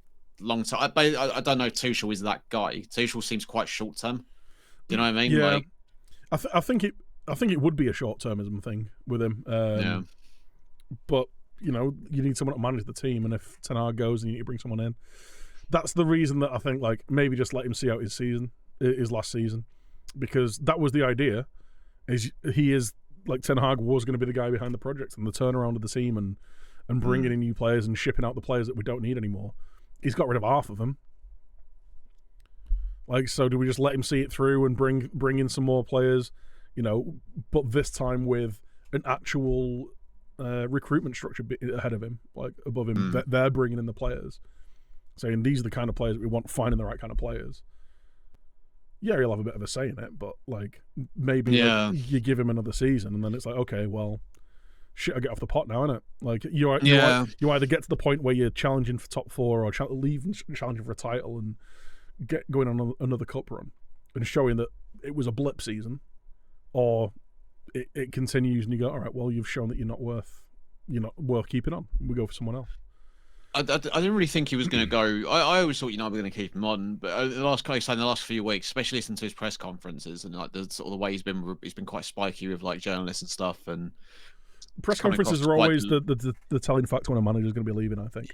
long term. I don't know if Tuchel is that guy. Tuchel seems quite short term. Do you know what I mean? Yeah, Like, I think it would be a short termism thing with him. yeah. But you need someone to manage the team, and if Ten Hag goes, and you need to bring someone in. That's the reason that I think like maybe just let him see out his last season, because that was the idea. He is like Ten Hag was going to be the guy behind the project and the turnaround of the team and bringing in new players and shipping out the players that we don't need anymore. He's got rid of half of them. Like, so do we just let him see it through and bring in some more players, but this time with an actual recruitment structure ahead of him, like above him. They're bringing in the players, saying these are the kind of players that we want, finding the right kind of players. Yeah, he'll have a bit of a say in it, but like maybe you give him another season and then it's like, okay, well, shit, I get off the pot now, innit? Like you either get to the point where you're challenging for top 4 or leaving challenging for a title and going on another cup run and showing that it was a blip season, or it continues and you go, all right, well, you've shown that you're not worth keeping on. We go for someone else. I didn't really think he was going to go. I always thought we're going to keep him on, but in the last few weeks, especially listening to his press conferences and like the sort of the way he's been quite spiky with like journalists and stuff. And press conferences are always the telling factor when a manager's going to be leaving. I think,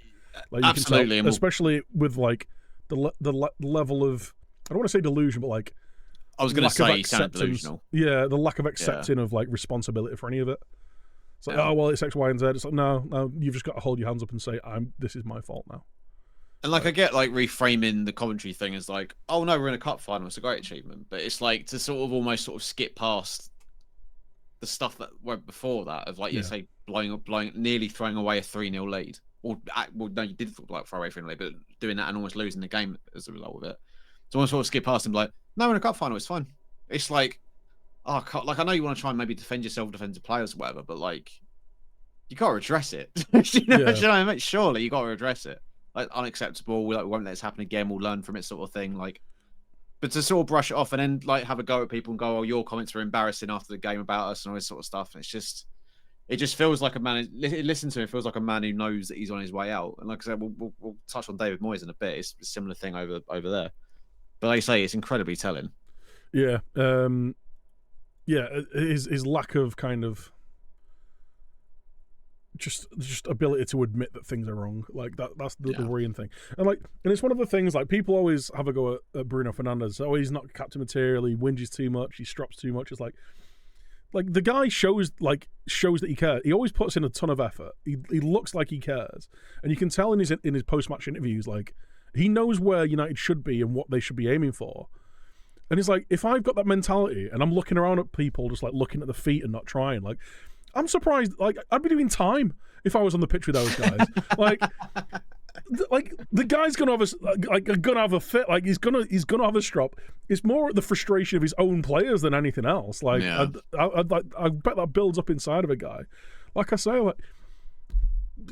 like, you absolutely, can tell, especially with like the level of, I don't want to say delusion, but like I was going to say delusional. Yeah, the lack of accepting of like responsibility for any of it. It's like, oh well, it's X, Y, and Z. It's like, no, you've just got to hold your hands up and say, this is my fault now. And like I get like reframing the commentary thing as like, oh no, we're in a cup final, it's a great achievement. But it's like to sort of almost sort of skip past the stuff that went before that of like you say blowing, nearly throwing away a 3-0 lead. Or well, no, you did like throw away a 3-0 lead, but doing that and almost losing the game as a result of it. So I sort of skip past and be like, no, we're in a cup final, it's fine. It's like, oh, like I know you want to try and maybe defend yourself, defensive players, or whatever, but like, you got to address it. you know what I mean? Surely you got to address it. Like, unacceptable. We won't let this happen again. We'll learn from it, sort of thing. Like, but to sort of brush it off and then like have a go at people and go, "Oh, your comments were embarrassing after the game about us" and all this sort of stuff. And it just feels like a man. Listen to him, it feels like a man who knows that he's on his way out. And like I said, we'll touch on David Moyes in a bit. It's a similar thing over there. But like I say, it's incredibly telling. Yeah. His lack of kind of just ability to admit that things are wrong, like that's the worrying thing. And it's one of the things, like, people always have a go at Bruno Fernandes. Oh, he's not captain material, he whinges too much, he strops too much. It's like the guy shows that he cares. He always puts in a ton of effort. He looks like he cares, and you can tell in his post-match interviews, like, he knows where United should be and what they should be aiming for. And it's like, if I've got that mentality and I'm looking around at people just like looking at the feet and not trying, like, I'm surprised. Like, I'd be doing time if I was on the pitch with those guys. like the guy's gonna have a fit. Like, he's gonna have a strop. It's more the frustration of his own players than anything else. Like, I bet that builds up inside of a guy. Like I say, like,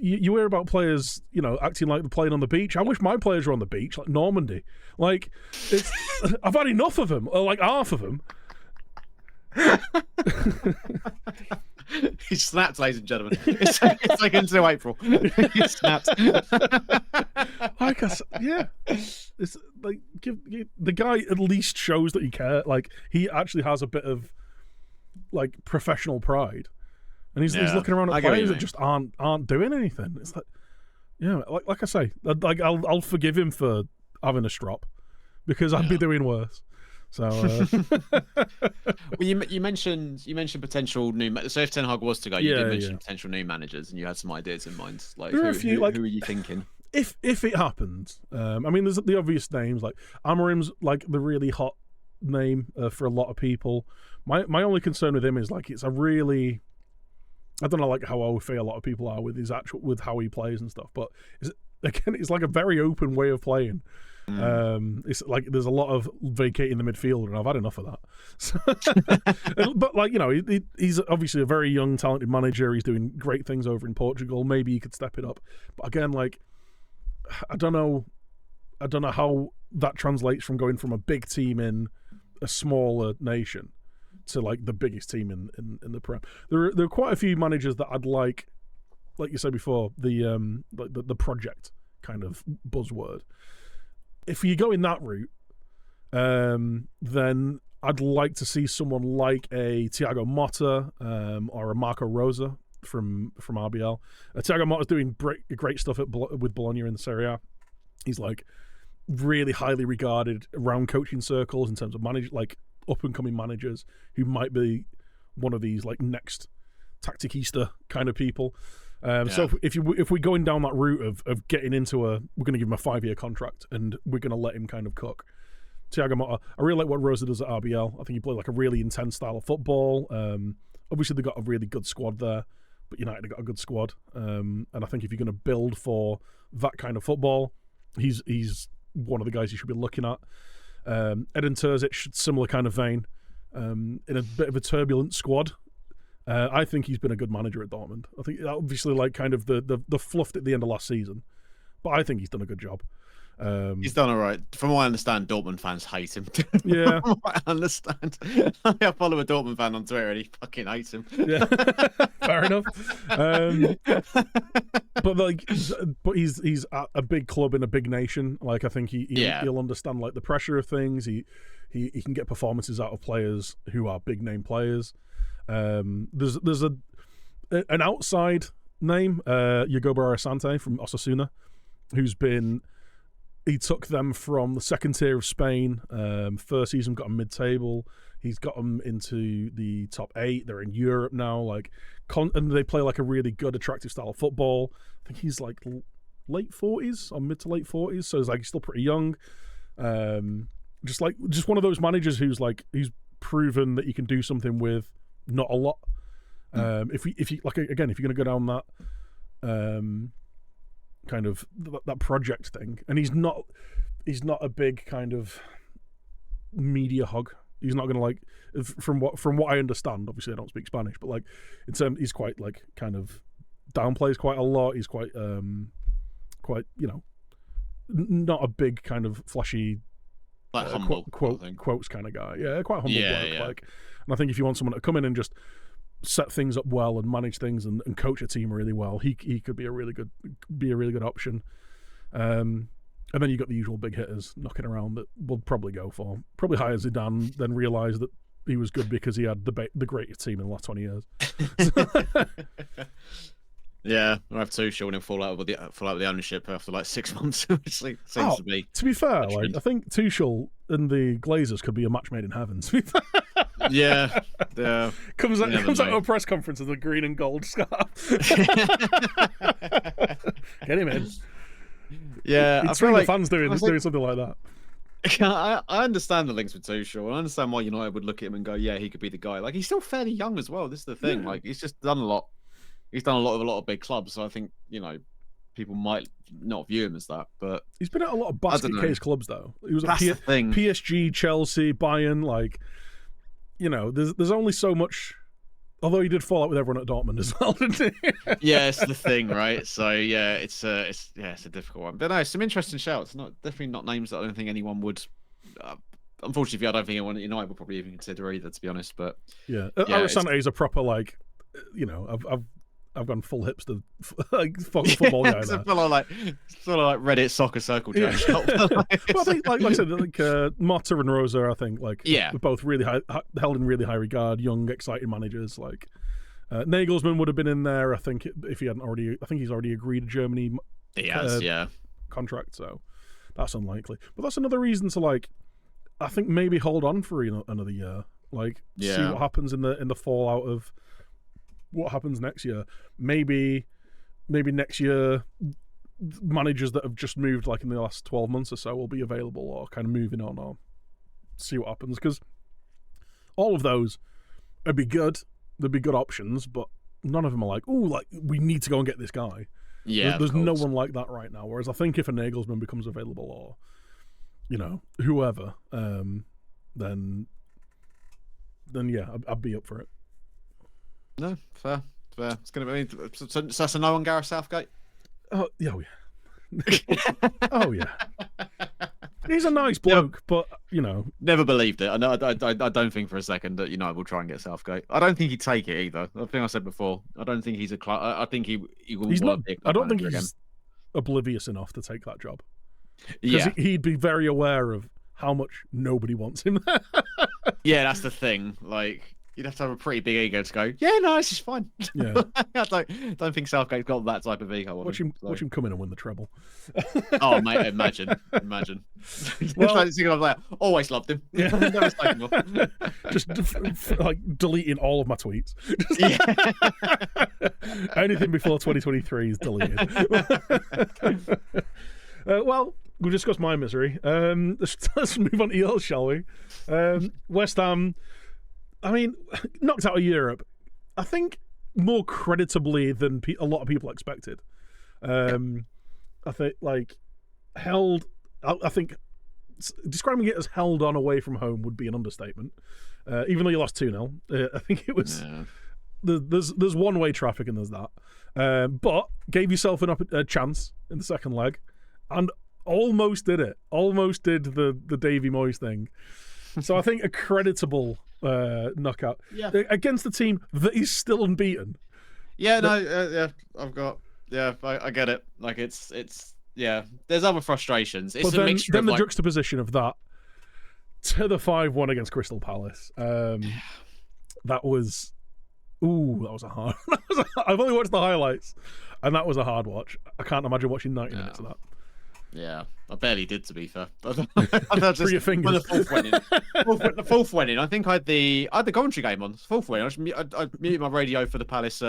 you hear about players, acting like they're playing on the beach. I wish my players were on the beach, like Normandy. Like, I've had enough of them, or like half of them. He snapped, ladies and gentlemen. It's like into April. He snapped. It's like, the guy at least shows that he cares. Like, he actually has a bit of like professional pride. And he's looking around at players that just aren't doing anything. It's like, like I say, like I'll forgive him for having a strop, because I'd be doing worse. So, well, you mentioned potential new. So if Ten Hag was to go, you did mention potential new managers, and you had some ideas in mind. Like, who are you thinking? If it happens, I mean, there's the obvious names. Like, Amorim's like the really hot name for a lot of people. My only concern with him is like, it's a really, I don't know, like how au fait a lot of people are with with how he plays and stuff, but it's like a very open way of playing. It's like there's a lot of vacating the midfield, and I've had enough of that. So, but like, he's obviously a very young, talented manager. He's doing great things over in Portugal. Maybe he could step it up. But again, like, I don't know how that translates from going from a big team in a smaller nation to like the biggest team in the Prem. There are quite a few managers that I'd like you said before, the project kind of buzzword. If you go in that route, then I'd like to see someone like a Thiago Motta or a Marco Rosa from RBL. Thiago Motta's doing great stuff with Bologna in the Serie A. He's like really highly regarded around coaching circles in terms of like up and coming managers who might be one of these like next tacticista kind of people. So if we're going down that route of getting into we're going to give him a 5-year contract and we're going to let him kind of cook. Thiago Motta, I really like what Rosa does at RBL. I think he played like a really intense style of football. Obviously they've got a really good squad there, but United have got a good squad. And I think if you're going to build for that kind of football, he's one of the guys you should be looking at. Edin Terzic, similar kind of vein. In a bit of a turbulent squad. I think he's been a good manager at Dortmund. I think obviously like kind of the fluffed at the end of last season, but I think he's done a good job. He's done all right. From what I understand, Dortmund fans hate him. Yeah. From what I understand. I follow a Dortmund fan on Twitter and he fucking hates him. Yeah. Fair enough. But he's at a big club in a big nation. Like I think he'll understand like the pressure of things. He can get performances out of players who are big name players. There's an outside name, Yagoba Asante from Osasuna, he took them from the second tier of Spain. First season got a mid-table. He's got them into the top 8. They're in Europe now, and they play like a really good, attractive style of football. I think he's like late 40s or mid to late 40s, so he's still pretty young. Just one of those managers who's proven that you can do something with not a lot. If you like, again, if you're going to go down that kind of that project thing, and he's not a big kind of media hog. He's not going to from what I understand. Obviously, I don't speak Spanish, but he's quite kind of downplays quite a lot. He's quite not a big kind of flashy humble quotes kind of guy. Yeah, quite humble bloke. Yeah. And I think if you want someone to come in and just set things up well and manage things and coach a team really well, he could be a really good option. And then you got the usual big hitters knocking around that we'll probably hire Zidane, then realise that he was good because he had the greatest team in the last 20 years. Yeah, I have Tuchel and he'll fall out with the ownership after 6 months, which seems to be. To be fair, I think Tuchel and the Glazers could be a match made in heaven. To be fair. Yeah. Comes out to a press conference with a green and gold scarf. Get him in. Yeah, I feel like the fans doing something like that. I understand the links with Tuchel. I understand why United would look at him and go, "Yeah, he could be the guy." He's still fairly young as well. This is the thing. Yeah. He's just done a lot. He's done a lot of big clubs. So I think people might not view him as that. But he's been at a lot of basket case clubs though. He was at thing. PSG, Chelsea, Bayern. There's only so much. Although he did fall out with everyone at Dortmund as well, didn't he? Yeah, it's the thing, right? So yeah, it's a difficult one. But no, some interesting shouts. Definitely not names that I don't think anyone would. Unfortunately, I don't think anyone at United would probably even consider either, to be honest. But yeah, Arasante is a proper I've gone full hipster football guy. It's sort of like Reddit soccer circle joke. Well, I think, like I said, Motta and Rosa, I think, they're both really held in really high regard, young, exciting managers. Nagelsmann would have been in there, I think, if he hadn't already. I think he's already agreed to Germany. He has, contract, so that's unlikely. But that's another reason to I think maybe hold on for another year, see what happens in the fallout of. What happens next year? Maybe next year, managers that have just moved in the last 12 months or so will be available or kind of moving on, or see what happens, because all of those would be good. There'd be good options, but none of them are we need to go and get this guy. Yeah, there's no one like that right now. Whereas I think if a Nagelsmann becomes available, or whoever, then yeah, I'd be up for it. No, fair. It's going to be. So that's a no on Gareth Southgate? Oh, yeah. Oh, yeah. He's a nice bloke, but, Never believed it. I don't think for a second that United will try and get Southgate. I don't think he'd take it either. I think I said before. I don't think he's a club. I think he will. He's not. I don't think he's. oblivious enough to take that job. Yeah, Because he'd be very aware of how much nobody wants him there. yeah, that's the thing. Like, you'd have to have a pretty big ego to go, yeah, no, this is fine. Yeah. I don't think Southgate's got that type of ego. Watch him come in and win the treble. Oh, mate, imagine. Well, I'm like, always loved him. Yeah. Never spoken of. Just like deleting all of my tweets. Anything before 2023 is deleted. Well, we've discussed my misery. Let's move on to yours, shall we? West Ham, I mean, knocked out of Europe, I think more creditably than a lot of people expected. I think, like, held, I think describing it as held on away from home would be an understatement. Even though you lost 2-0, I think it was... Yeah. There's one-way traffic and there's that. But gave yourself a chance in the second leg and almost did it. Almost did the Davy Moyes thing. So I think a creditable knockout against the team that is still unbeaten. Yeah, no, I get it. Like, it's there's other frustrations. It's but a mixture then of the like... juxtaposition of that to the 5-1 against Crystal Palace. That was... Ooh, that was a hard... I've only watched the highlights, and that was a hard watch. I can't imagine watching 90 minutes of that. Yeah, I barely did, to be fair. Through your fingers. When the fourth went in, I think I had the commentary game on. Fourth went in. I muted my radio for the Palace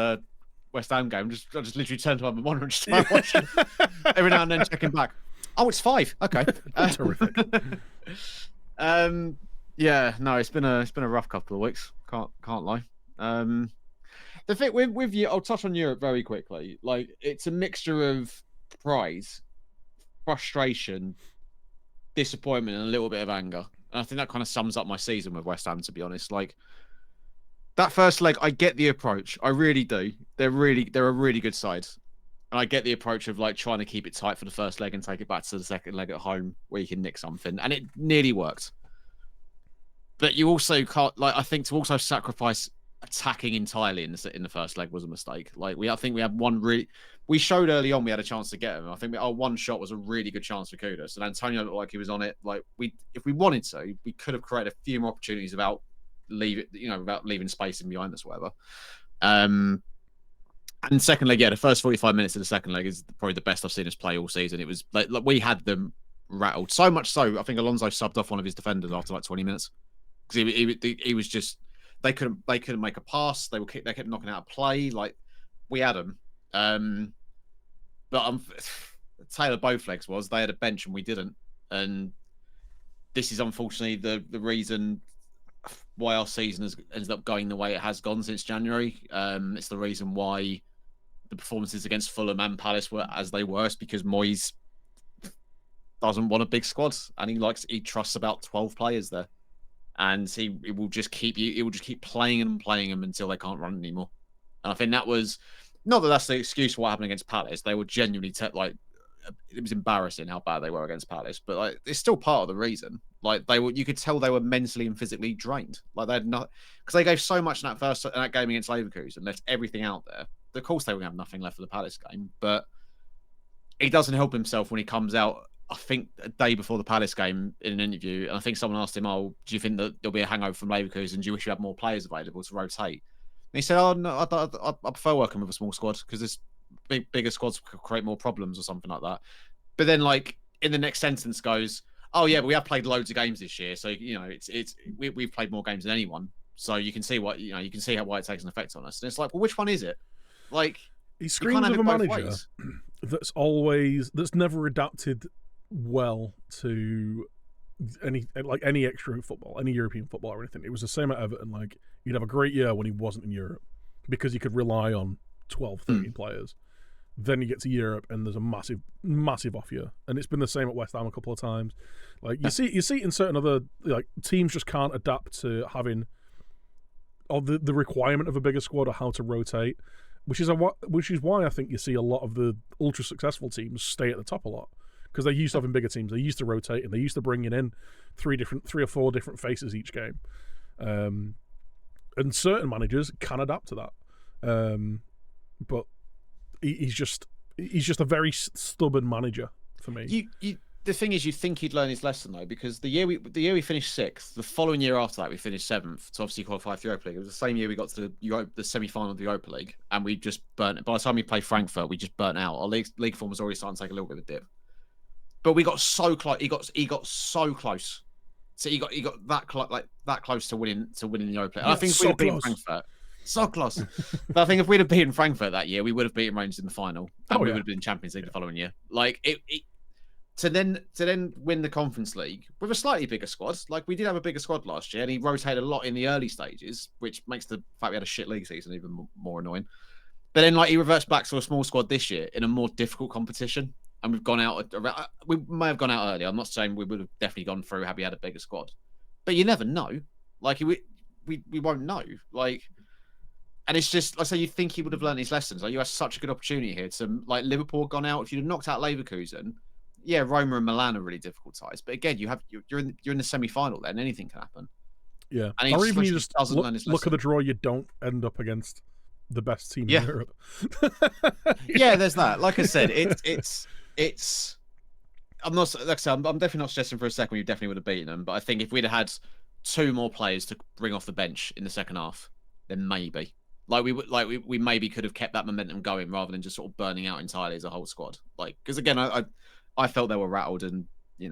West Ham game. I just literally turned to my monitor and just started watching. Every now and then checking back. Oh, it's 5. Okay. Terrific. Yeah, no, it's been a rough couple of weeks. Can't lie. The thing with you, I'll touch on Europe very quickly. Like, it's a mixture of pride, frustration, disappointment, and a little bit of anger. And I think that kind of sums up my season with West Ham, to be honest. Like, that first leg, I get the approach. I really do. They're a really good side. And I get the approach of like trying to keep it tight for the first leg and take it back to the second leg at home where you can nick something. And it nearly worked. But you also can't, like, I think to also sacrifice attacking entirely in the first leg was a mistake. Like, I think we had one we showed early on we had a chance to get him. I think our one shot was a really good chance for Kudus, and Antonio looked like he was on it. Like, if we wanted to, we could have created a few more opportunities without leaving space in behind us, whatever. And second leg, the first 45 minutes of the second leg is probably the best I've seen us play all season. It was like we had them rattled so much so I think Alonso subbed off one of his defenders after like 20 minutes because he was just they couldn't make a pass. They kept knocking out a play. Like, we had them. But Taylor both legs they had a bench and we didn't. And this is unfortunately the reason why our season has ended up going the way it has gone since January. It's the reason why the performances against Fulham and Palace were as they were. It's because Moyes doesn't want a big squad and he trusts about 12 players there. And he will just keep playing them until they can't run anymore. And I think that was not that that's the excuse for what happened against Palace. They were genuinely it was embarrassing how bad they were against Palace, but like it's still part of the reason. Like, you could tell they were mentally and physically drained. Like, they had not, because they gave so much in that game against Leverkusen and left everything out there. Of course, they were going to have nothing left for the Palace game, but he doesn't help himself when he comes out. I think a day before the Palace game in an interview, and I think someone asked him, "Oh, do you think that there'll be a hangover from Leverkusen? Do you wish you had more players available to rotate?" And he said, "Oh no, I prefer working with a small squad because this bigger squads could create more problems or something like that." But then, like, in the next sentence goes, "Oh yeah, but we have played loads of games this year, so we've played more games than anyone, so you can see why it takes an effect on us." And it's like, well, which one is it? Like, he screams of a manager that's never adapted well to any extra football, any European football or anything. It was the same at Everton. Like, you'd have a great year when he wasn't in Europe because you could rely on 12, 13 players. Then you get to Europe and there's a massive off year. And it's been the same at West Ham a couple of times. Like, you see in certain other, like, teams just can't adapt to having the requirement of a bigger squad or how to rotate, which is why I think you see a lot of the ultra successful teams stay at the top a lot. Because they're used to having bigger teams. They're used to rotating. They're used to bringing in three or four different faces each game. And certain managers can adapt to that. But he's just He's just a very stubborn manager for me. The thing is, you think he'd learn his lesson though, because the year we finished sixth, the following year after that we finished seventh to obviously qualify for the Europa League. It was the same year we got to the semi-final of the Europa League, and we just burnt it. By the time we played Frankfurt, we just burnt out. Our league form was already starting to take a little bit of a dip, but we got so close. He got so close. So he got that close to winning the Europa League. And I think if we'd have beaten Frankfurt, so close. But I think if we'd have beaten Frankfurt that year, we would have beaten Rangers in the final, and we would have been Champions League the following year. Like to then win the Conference League with a slightly bigger squad. Like we did have a bigger squad last year, and he rotated a lot in the early stages, which makes the fact we had a shit league season even more annoying. But then he reverts back to a small squad this year in a more difficult competition, and we've gone out. We may have gone out earlier. I'm not saying we would have definitely gone through had we had a bigger squad, but you never know. Like we won't know. Like. And it's just, like I say, you think he would have learned his lessons. Like you had such a good opportunity here to, like, Liverpool gone out. If you'd have knocked out Leverkusen, yeah, Roma and Milan are really difficult ties. But again, you're in the semi-final. Then anything can happen. Yeah, and or even you just doesn't learn his lesson. Look at the draw. You don't end up against the best team in Europe. Yeah, there's that. Like I said, it's. I'm not, like I said, I'm definitely not suggesting for a second you definitely would have beaten them. But I think if we'd have had 2 more players to bring off the bench in the second half, then maybe. We maybe could have kept that momentum going rather than just sort of burning out entirely as a whole squad. Like, because again, I felt they were rattled, and who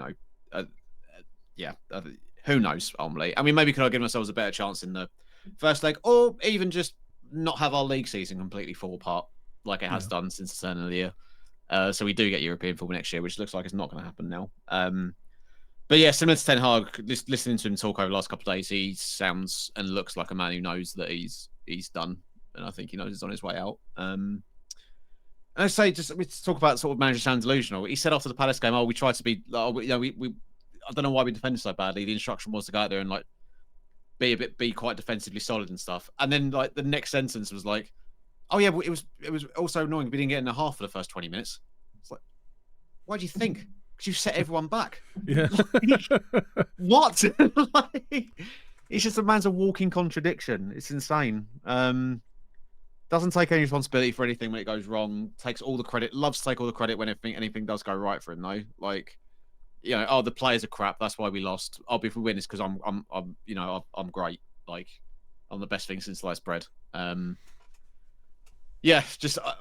knows? Ultimately, I mean, maybe could have given ourselves a better chance in the first leg, or even just not have our league season completely fall apart like it has done since the turn of the year. So we do get European football next year, which looks like it's not going to happen now. But yeah, similar to Ten Hag, listening to him talk over the last couple of days, he sounds and looks like a man who knows that he's done, and I think he knows he's on his way out. And I say, just we talk about sort of manager sound delusional. He said after the Palace game, "Oh, we tried to be, I don't know why we defended so badly. The instruction was to go out there and like be quite defensively solid and stuff." And then like the next sentence was like, "Oh yeah, but it was also annoying. We didn't get in the half for the first 20 minutes." It's like, why do you think? Because you set everyone back. Yeah. What? He's just a man's a walking contradiction. It's insane. Doesn't take any responsibility for anything when it goes wrong. Takes all the credit. Loves to take all the credit when anything does go right for him, though. Like, the players are crap. That's why we lost. If we win, it's because I'm great. Like, I'm the best thing since sliced bread. Just a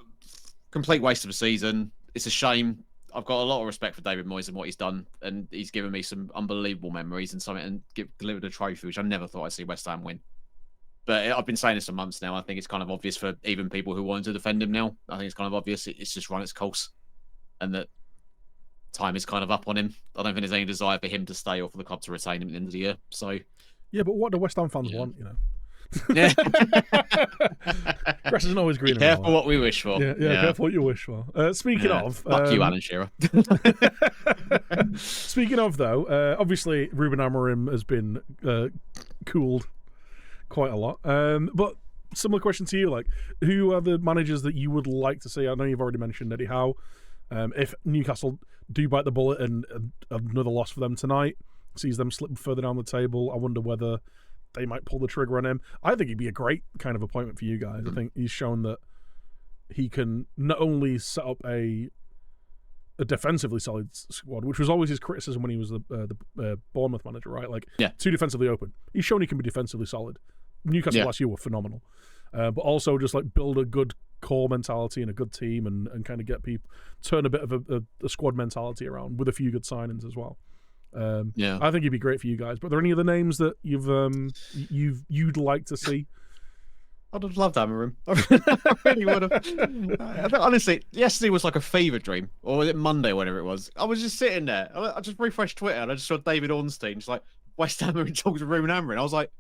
complete waste of a season. It's a shame. I've got a lot of respect for David Moyes and what he's done, and he's given me some unbelievable memories and delivered a trophy, which I never thought I'd see West Ham win. But I've been saying this for months now. I think it's kind of obvious for even people who want to defend him now. I think it's kind of obvious it's just run its course, and that time is kind of up on him. I don't think there's any desire for him to stay or for the club to retain him at the end of the year. So, yeah, but what do West Ham fans want? Yeah. Grass isn't always green. Careful what we wish for. Yeah, careful what you wish for. Speaking of, fuck you, Alan Shearer. Speaking of, though, obviously Ruben Amorim has been cooled quite a lot. But similar question to you, like, who are the managers that you would like to see? I know you've already mentioned Eddie Howe. If Newcastle do bite the bullet and another loss for them tonight sees them slip further down the table, I wonder whether they might pull the trigger on him. I think he'd be a great kind of appointment for you guys. I think he's shown that he can not only set up a defensively solid squad, which was always his criticism when he was the Bournemouth manager, right? Like, too defensively open. He's shown he can be defensively solid. Newcastle last year were phenomenal. But also just like build a good core mentality and a good team and kind of get people, turn a bit of a squad mentality around with a few good signings as well. I think he'd be great for you guys. But are there any other names that you'd like to see? I'd have loved Amorim. I really would have. Honestly, yesterday was like a fever dream, or was it Monday, whatever it was? I was just sitting there. I just refreshed Twitter and I just saw David Ornstein, just like West Ham talks to Ruben Amorim. I was like,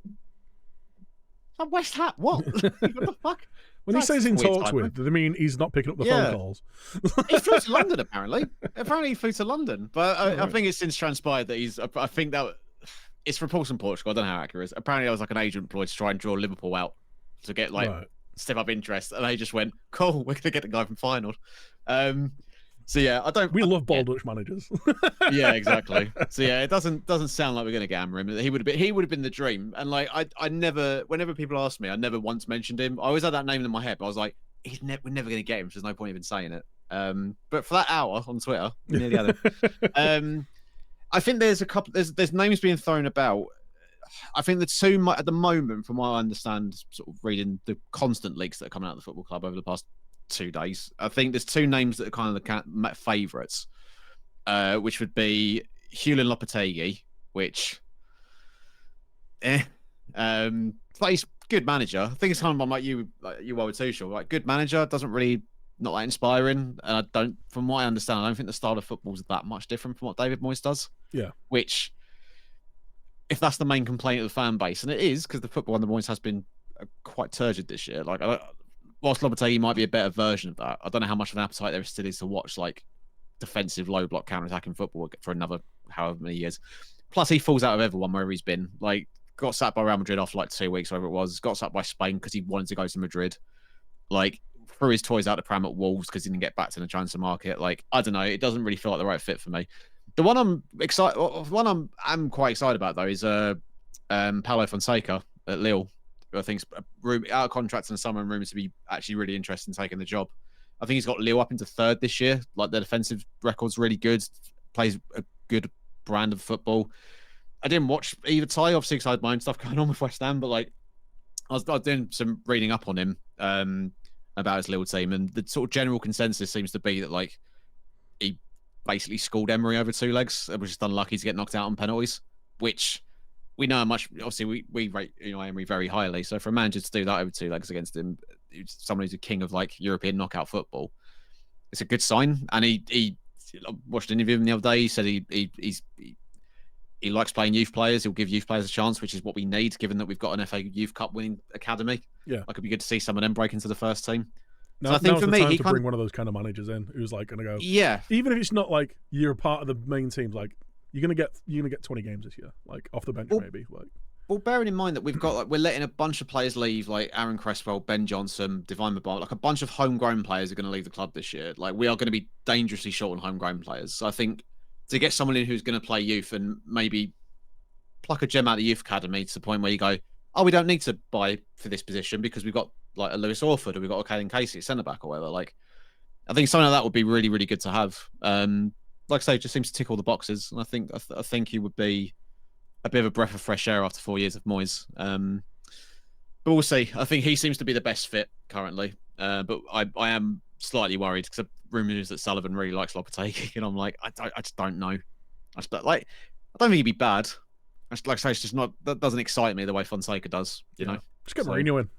West Ham? What? What the fuck? When he says in talks with, does it mean he's not picking up the phone calls? He flew to London, apparently. Apparently he flew to London. But I think it's since transpired that I think that it's from Paulson, Portugal. I don't know how accurate it is. Apparently I was like an agent employed to try and draw Liverpool out to get step up interest. And they just went, cool, we're going to get the guy from Feyenoord. So yeah, we love ball Dutch managers. Yeah, exactly. So yeah, it doesn't sound like we're gonna get Amorim. He would have been the dream. And like I never, whenever people ask me, I never once mentioned him. I always had that name in my head, but I was like, we're never gonna get him. So there's no point even saying it. But for that hour on Twitter, we nearly had it. I think there's a couple. There's names being thrown about. I think the two at the moment, from what I understand, sort of reading the constant leaks that are coming out of the football club over the past 2 days, I think there's two names that are kind of the favourites, which would be Julian Lopetegui, which, he's good manager. I think it's kind of like you were too, sure. Like good manager, doesn't really not that inspiring. And I don't, from what I understand, I don't think the style of football is that much different from what David Moyes does. Yeah. Which, if that's the main complaint of the fan base, and it is, because the football under Moyes has been quite turgid this year. Like, whilst Lopetegui might be a better version of that, I don't know how much of an appetite there still is to watch like defensive low block counter-attacking football for another however many years. Plus, he falls out of everyone wherever he's been. Like, got sacked by Real Madrid after like 2 weeks, whatever it was. Got sacked by Spain because he wanted to go to Madrid. Like, threw his toys out the pram at Wolves because he didn't get back to the transfer market. Like, I don't know. It doesn't really feel like the right fit for me. The one I'm quite excited about though is Paulo Fonseca at Lille, who I think's out of contract in the summer and rumours to be actually really interested in taking the job. I think he's got Lille up into third this year. Like, their defensive record's really good. Plays a good brand of football. I didn't watch either tie, obviously, because I had my own stuff going on with West Ham. But like, I was doing some reading up on him about his Lille team, and the sort of general consensus seems to be that like he basically schooled Emery over 2 legs. It was just unlucky to get knocked out on penalties, which we know how much. Obviously, we rate Emery very highly. So for a manager to do that over 2 legs against him, someone who's a king of like European knockout football, it's a good sign. And he watched an interview with him the other day. He said he likes playing youth players. He'll give youth players a chance, which is what we need, given that we've got an FA Youth Cup winning academy. Yeah, it could be good to see some of them break into the first team. No, so I think for me, he can bring one of those kind of managers in who's like going to go. Yeah, even if it's not like you're a part of the main teams, like you're gonna get 20 games this year, like off the bench maybe. Like, well, bearing in mind that we're letting a bunch of players leave, like Aaron Cresswell, Ben Johnson, Divine Mabon, like a bunch of homegrown players are going to leave the club this year. Like, we are going to be dangerously short on homegrown players. So I think to get someone in who's going to play youth and maybe pluck a gem out of the youth academy to the point where you go, oh, we don't need to buy for this position because we've got like a Lewis Orford or we've got a Caden Casey at centre back or whatever. Like, I think something like that would be really, really good to have. Like I say, it just seems to tick all the boxes, and I think he would be a bit of a breath of fresh air after 4 years of Moyes. But we'll see. I think he seems to be the best fit currently. But I am slightly worried because rumours that Sullivan really likes Lopetegui, and I'm like, I just don't know. I don't think he'd be bad. Like I say, it's just not, that doesn't excite me the way Fonseca does. You know, just get Mourinho in.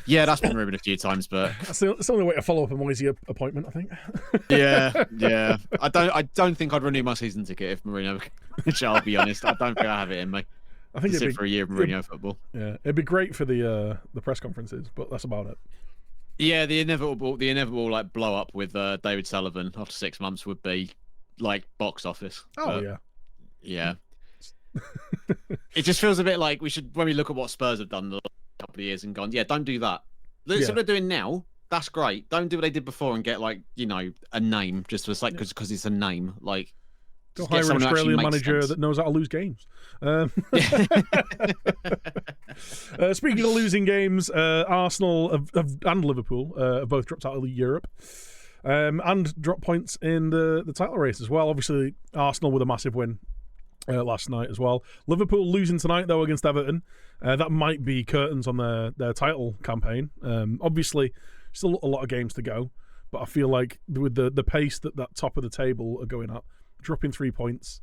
Yeah, that's been rumored a few times, but that's the only way to follow up a Moisey appointment, I think. yeah. I don't think I'd renew my season ticket if Mourinho. I'll be honest, I don't think I have it in me. I think it'd be for a year of Mourinho football. Yeah, it'd be great for the press conferences, but that's about it. Yeah, the inevitable like blow up with David Sullivan after 6 months would be like box office. Yeah. It just feels a bit like we should, when we look at what Spurs have done the last couple of years and gone, yeah, don't do that. Look, what they're doing now. That's great. Don't do what they did before and get like, a name just for like because it's a name. Like, go hire an Australian manager that knows how to lose games. Speaking of losing games, Arsenal and Liverpool have both dropped out of Europe. And dropped points in the title race as well. Obviously, Arsenal with a massive win last night as well. Liverpool losing tonight, though, against Everton. That might be curtains on their title campaign. Obviously, still a lot of games to go, but I feel like with the pace that top of the table are going at, dropping 3 points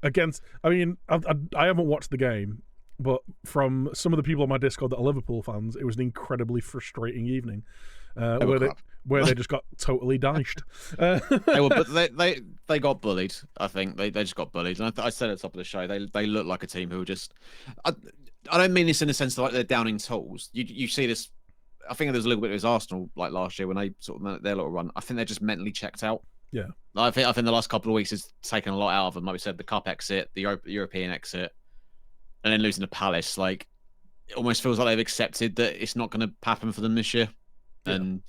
against... I mean, I haven't watched the game, but from some of the people on my Discord that are Liverpool fans, it was an incredibly frustrating evening where they just got totally dashed. They got bullied. I think they just got bullied. And I said at the top of the show, they look like a team who just... I don't mean this in the sense that like they're downing tools. You see this... I think there's a little bit of this Arsenal like last year when they sort of their little run. I think they're just mentally checked out. Yeah. I think the last couple of weeks has taken a lot out of them. Like we said, the Cup exit, the European exit, and then losing to Palace. Like, it almost feels like they've accepted that it's not going to happen for them this year. Yeah. And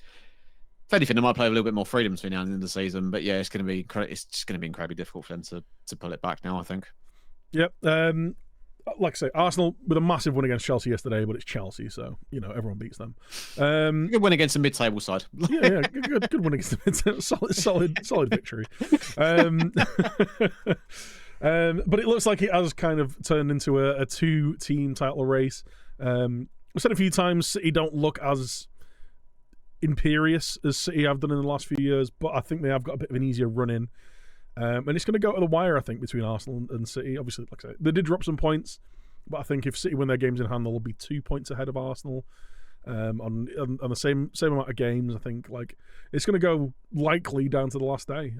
if anything, they might play with a little bit more freedom between now and the end of the season. But yeah, it's just going to be incredibly difficult for them to pull it back now, I think. Yep. like I say, Arsenal with a massive win against Chelsea yesterday, but it's Chelsea, so everyone beats them. Good win against a mid-table side. Yeah, good win against them. Solid victory. But it looks like it has kind of turned into a two-team title race. I've said a few times, City don't look as imperious as City have done in the last few years, but I think they have got a bit of an easier run in. And it's going to go to the wire, I think, between Arsenal and City. Obviously, like I say, they did drop some points, but I think if City win their games in hand, they'll be 2 points ahead of Arsenal on the same amount of games. I think it's going to go likely down to the last day,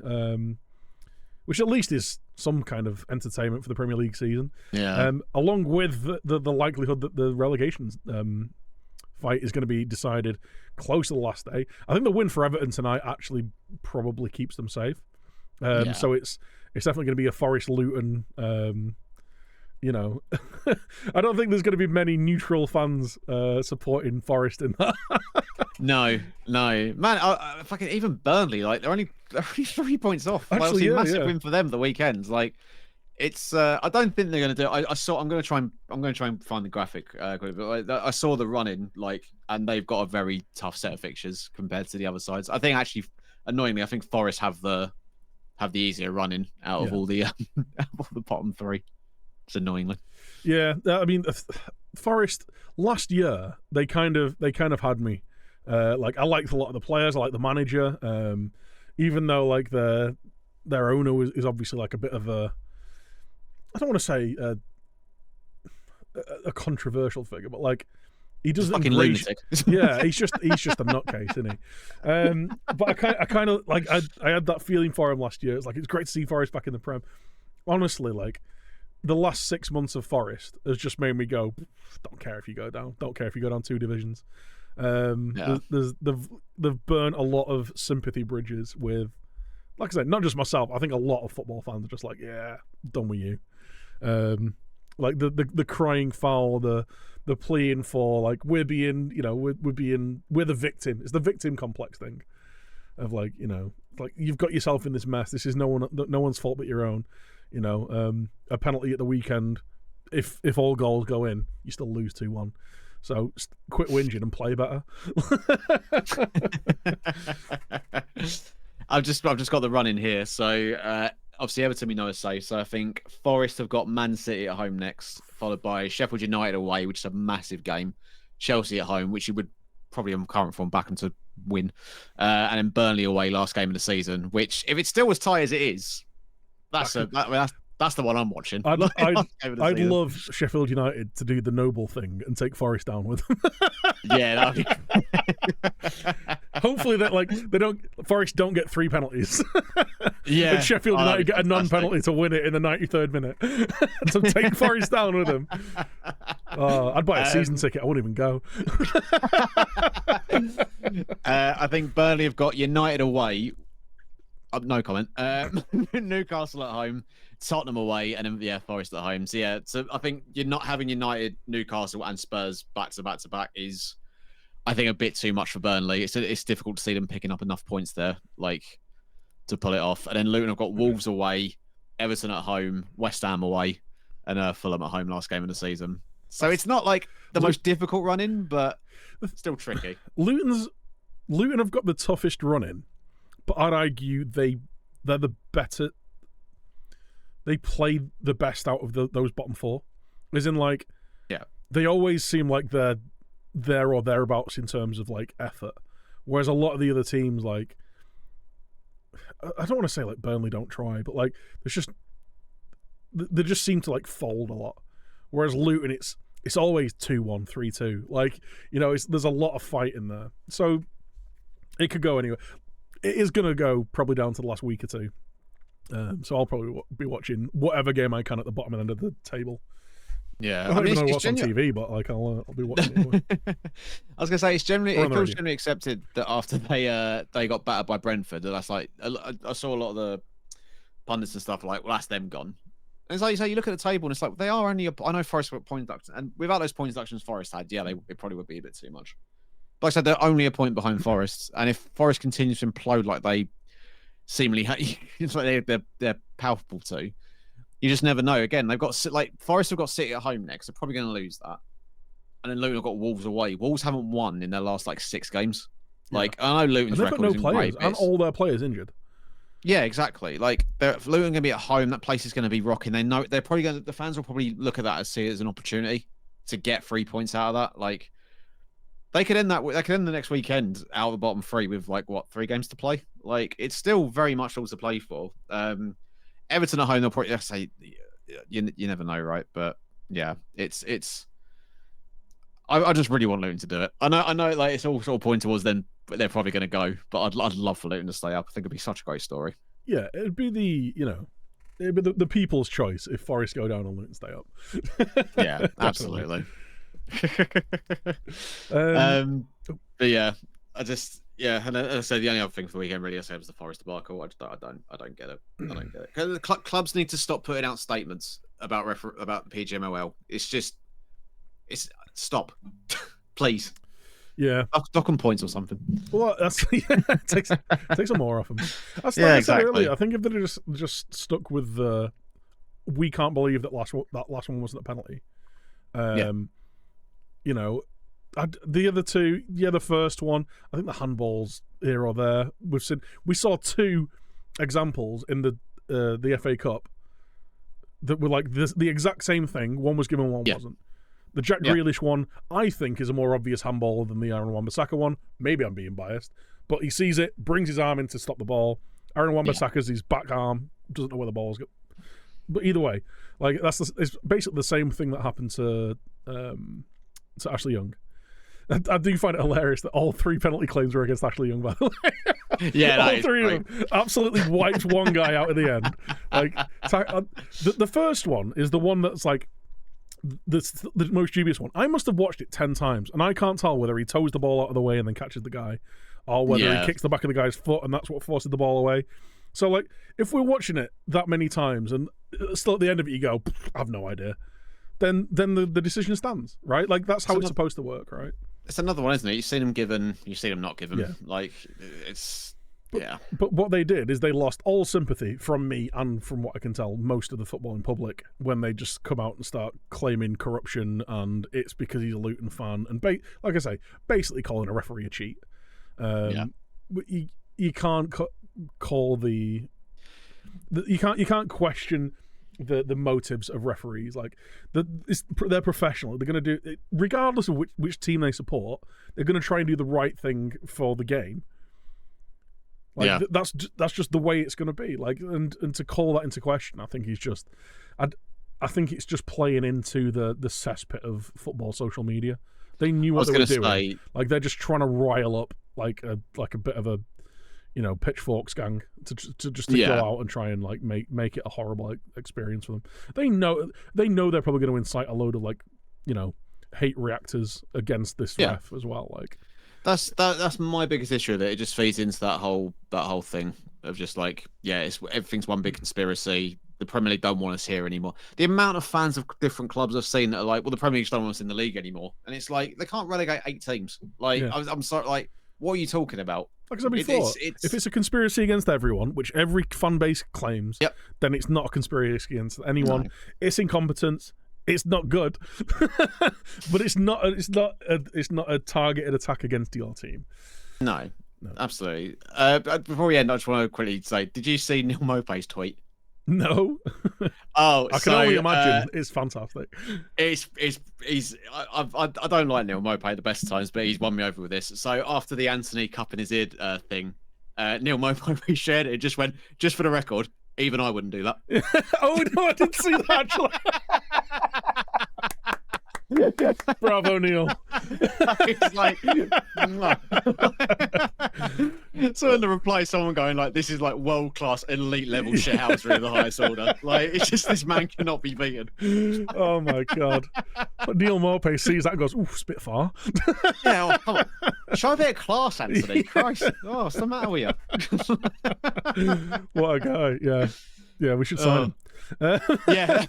which at least is some kind of entertainment for the Premier League season. Yeah. Along with the likelihood that the relegation fight is going to be decided close to the last day. I think the win for Everton tonight actually probably keeps them safe. So it's definitely going to be a Forest Luton. I don't think there's going to be many neutral fans supporting Forest in that. No, man. Fucking even Burnley, like they're only 3 points off. Actually, massive win for them the weekend. Like it's. I don't think they're going to do it. I'm going to try and find the graphic. But I saw the run-in, and they've got a very tough set of fixtures compared to the other sides. I think actually, annoyingly, I think Forest have the easier running out of all the bottom three. It's annoyingly. Yeah, I mean, Forest last year they kind of had me. I liked a lot of the players. I like the manager. Even though their owner is obviously a bit of a, I don't want to say a controversial figure, but he doesn't fucking lunatic. Yeah, he's just a nutcase, isn't he? But I kind of I had that feeling for him last year. It's great to see Forest back in the Prem. Honestly, the last 6 months of Forest has just made me go, don't care if you go down. Don't care if you go down 2 divisions. They've burnt a lot of sympathy bridges with, like I said, not just myself. I think a lot of football fans are just yeah, done with you. The crying foul, the pleading for we're being, we're the victim. It's the victim complex thing of you've got yourself in this mess. This is no one's fault but your own. A penalty at the weekend, if all goals go in, you still lose 2-1. So quit whinging and play better. I've just got the run in here. So obviously Everton we know is safe. So I think Forest have got Man City at home next, followed by Sheffield United away, which is a massive game. Chelsea at home, which you would probably on current form back them to win, and then Burnley away, last game of the season. Which if it's still as tight as it is, that's the one I'm watching. I'd love Sheffield United to do the noble thing and take Forest down with them. Yeah, hopefully that Forest don't get 3 penalties. Yeah, and Sheffield United get a non-penalty to win it in the 93rd minute. So take Forest down with them. I'd buy a season ticket. I wouldn't even go. I think Burnley have got United away. No comment. Newcastle at home, Tottenham away, and then Forest at home. So I think you're not having United, Newcastle, and Spurs back to back is, I think, a bit too much for Burnley. It's difficult to see them picking up enough points there, to pull it off. And then Luton have got Wolves away, Everton at home, West Ham away, and Fulham at home last game of the season. So it's not the most difficult run-in, but still tricky. Luton have got the toughest run-in. But I'd argue they're the better. They play the best out of those bottom 4. As in, they always seem like they're there or thereabouts in terms of effort. Whereas a lot of the other teams, I don't want to say Burnley don't try, but they just seem to fold a lot. Whereas Luton, it's always 2-1, 3-2. There's a lot of fight in there, so it could go anywhere. It is going to go probably down to the last week or 2. So I'll probably be watching whatever game I can at the bottom end of the table. Yeah, I don't even know what's on TV, but I'll be watching it anyway. I was going to say, it feels generally accepted that after they got battered by Brentford, that's I saw a lot of the pundits and stuff well, that's them gone. And it's you say, you look at the table and it's they are only, I know Forest got point deductions, and without those point deductions Forest had, it probably would be a bit too much. Like I said, they're only a point behind Forest, and if Forest continues to implode like they seemingly they're palpable to, You just never know. Again, they've got like Forest have got City at home next. They're probably going to lose that, and then Luton have got Wolves away. Wolves haven't won in their last like 6 games. Like I know Luton's and they've record got no isn't players, great, and all their players injured. Yeah, exactly. Like Luton going to be at home. That place is going to be rocking. They know they're probably going to. The fans will probably look at that and see it as an opportunity to get 3 points out of that. Like they could end that. They could end the next weekend out of the bottom 3 with like what 3 games to play. Like it's still very much all to play for. Everton at home, they'll probably say you never know, right? But yeah, it's. I just really want Luton to do it. I know, like it's all sort of pointing towards them, but they're probably going to go. But I'd love for Luton to stay up. I think it'd be such a great story. Yeah, it'd be the people's choice if Forest go down and Luton stay up. Yeah, absolutely. But yeah, and as I said, the only other thing for the weekend really I said was the Forest debacle. I don't get it. I don't get it. The clubs need to stop putting out statements about the PGMOL. It's stop, please. Yeah, dock on points or something. Well, that's take some more off them. That's like I said earlier. I think if they just stuck with the, we can't believe that last one wasn't a penalty. You know, the other two, the first one, I think the handballs here or there. We saw 2 examples in the FA Cup that were like the exact same thing. One was given, one wasn't. The Jack Grealish one, I think, is a more obvious handball than the Aaron Wan-Bissaka one. Maybe I'm being biased, but he sees it, brings his arm in to stop the ball. Aaron Wan-Bissaka's his back arm doesn't know where the ball's going. But either way, like it's basically the same thing that happened to Ashley Young. I do find it hilarious that all 3 penalty claims were against Ashley Young, by the way. Yeah, all 3 of them absolutely wiped one guy out at the end. Like the first one is the one that's like the most dubious one. I must have watched it 10 times, and I can't tell whether he toes the ball out of the way and then catches the guy, or whether he kicks the back of the guy's foot and that's what forces the ball away. So, like, if we're watching it that many times and still at the end of it you go, I have no idea, then the decision stands, right? Like, that's how it's supposed to work, right? It's another one, isn't it? You've seen them given, you've seen them not given. Yeah. Like, it's... But what they did is they lost all sympathy from me and from what I can tell, most of the footballing public, when they just come out and start claiming corruption and it's because he's a Luton fan and like I say, basically calling a referee a cheat. But you can't call you can't question the motives of referees. Like they're professional. They're going to do it, regardless of which team they support. They're going to try and do the right thing for the game. Like that's just the way it's going to be. Like and to call that into question, I think I think it's just playing into the cesspit of football social media. They knew what they were doing. Like they're just trying to rile up like a bit of a pitchforks gang to go out and try and like make it a horrible experience for them. They know they're probably going to incite a load of hate reactors against this ref as well. Like. That's my biggest issue with it. It just feeds into that whole thing of just like, everything's one big conspiracy. The Premier League don't want us here anymore. The amount of fans of different clubs I've seen that are like, well, the Premier League don't want us in the league anymore, and it's like they can't relegate 8 teams. Like, I'm sorry, like, what are you talking about? Like I said before, if it's a conspiracy against everyone, which every fan base claims, then it's not a conspiracy against anyone. No. It's incompetence. It's not good, but it's not a targeted attack against your team. No. Absolutely. Before we end, I just want to quickly say, did you see Neil Maupay's tweet? No. Oh, I can only imagine. It's fantastic. I don't like Neil Maupay the best of times, but he's won me over with this. So after the Anthony cup in his ear thing, Neil Maupay reshared it. It just went, just for the record, even I wouldn't do that. Oh no, I didn't see that actually. Bravo, Neil. It's like, so in the reply, someone going like, "This is like world class, elite level shithousery of the highest order." Like, it's just this man cannot be beaten. Oh my god! But Neil Maupay sees that and goes, "Ooh, spit far." Yeah, come on. Show a bit of class, Anthony. Christ, what's the matter with you? What a guy! Yeah, we should sign him. Yeah.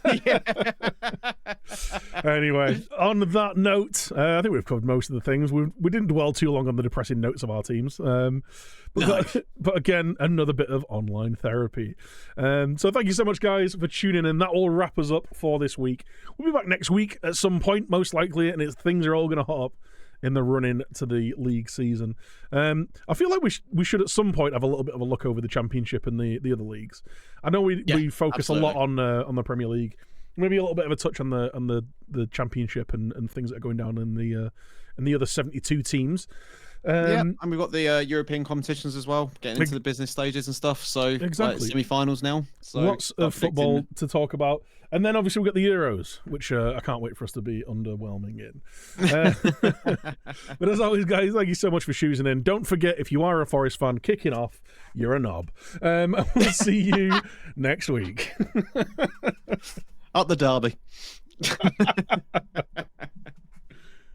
Anyway, on that note, I think we've covered most of the things. We didn't dwell too long on the depressing notes of our teams. But again, another bit of online therapy. So thank you so much, guys, for tuning in. That will wrap us up for this week. We'll be back next week at some point, most likely, and things are all going to hot up in the run-in to the league season. I feel like we should at some point have a little bit of a look over the Championship and the other leagues. I know we focus a lot on the Premier League. Maybe a little bit of a touch on the Championship and things that are going down in the other 72 teams. And we've got the European competitions as well, getting into the business stages and stuff. So exactly, semi-finals now. So lots of football to talk about, and then obviously we've got the Euros, which I can't wait for us to be underwhelming in. But as always, guys, thank you so much for choosing in. Don't forget, if you are a Forest fan, kicking off, you're a knob. We'll see you next week. Up the derby.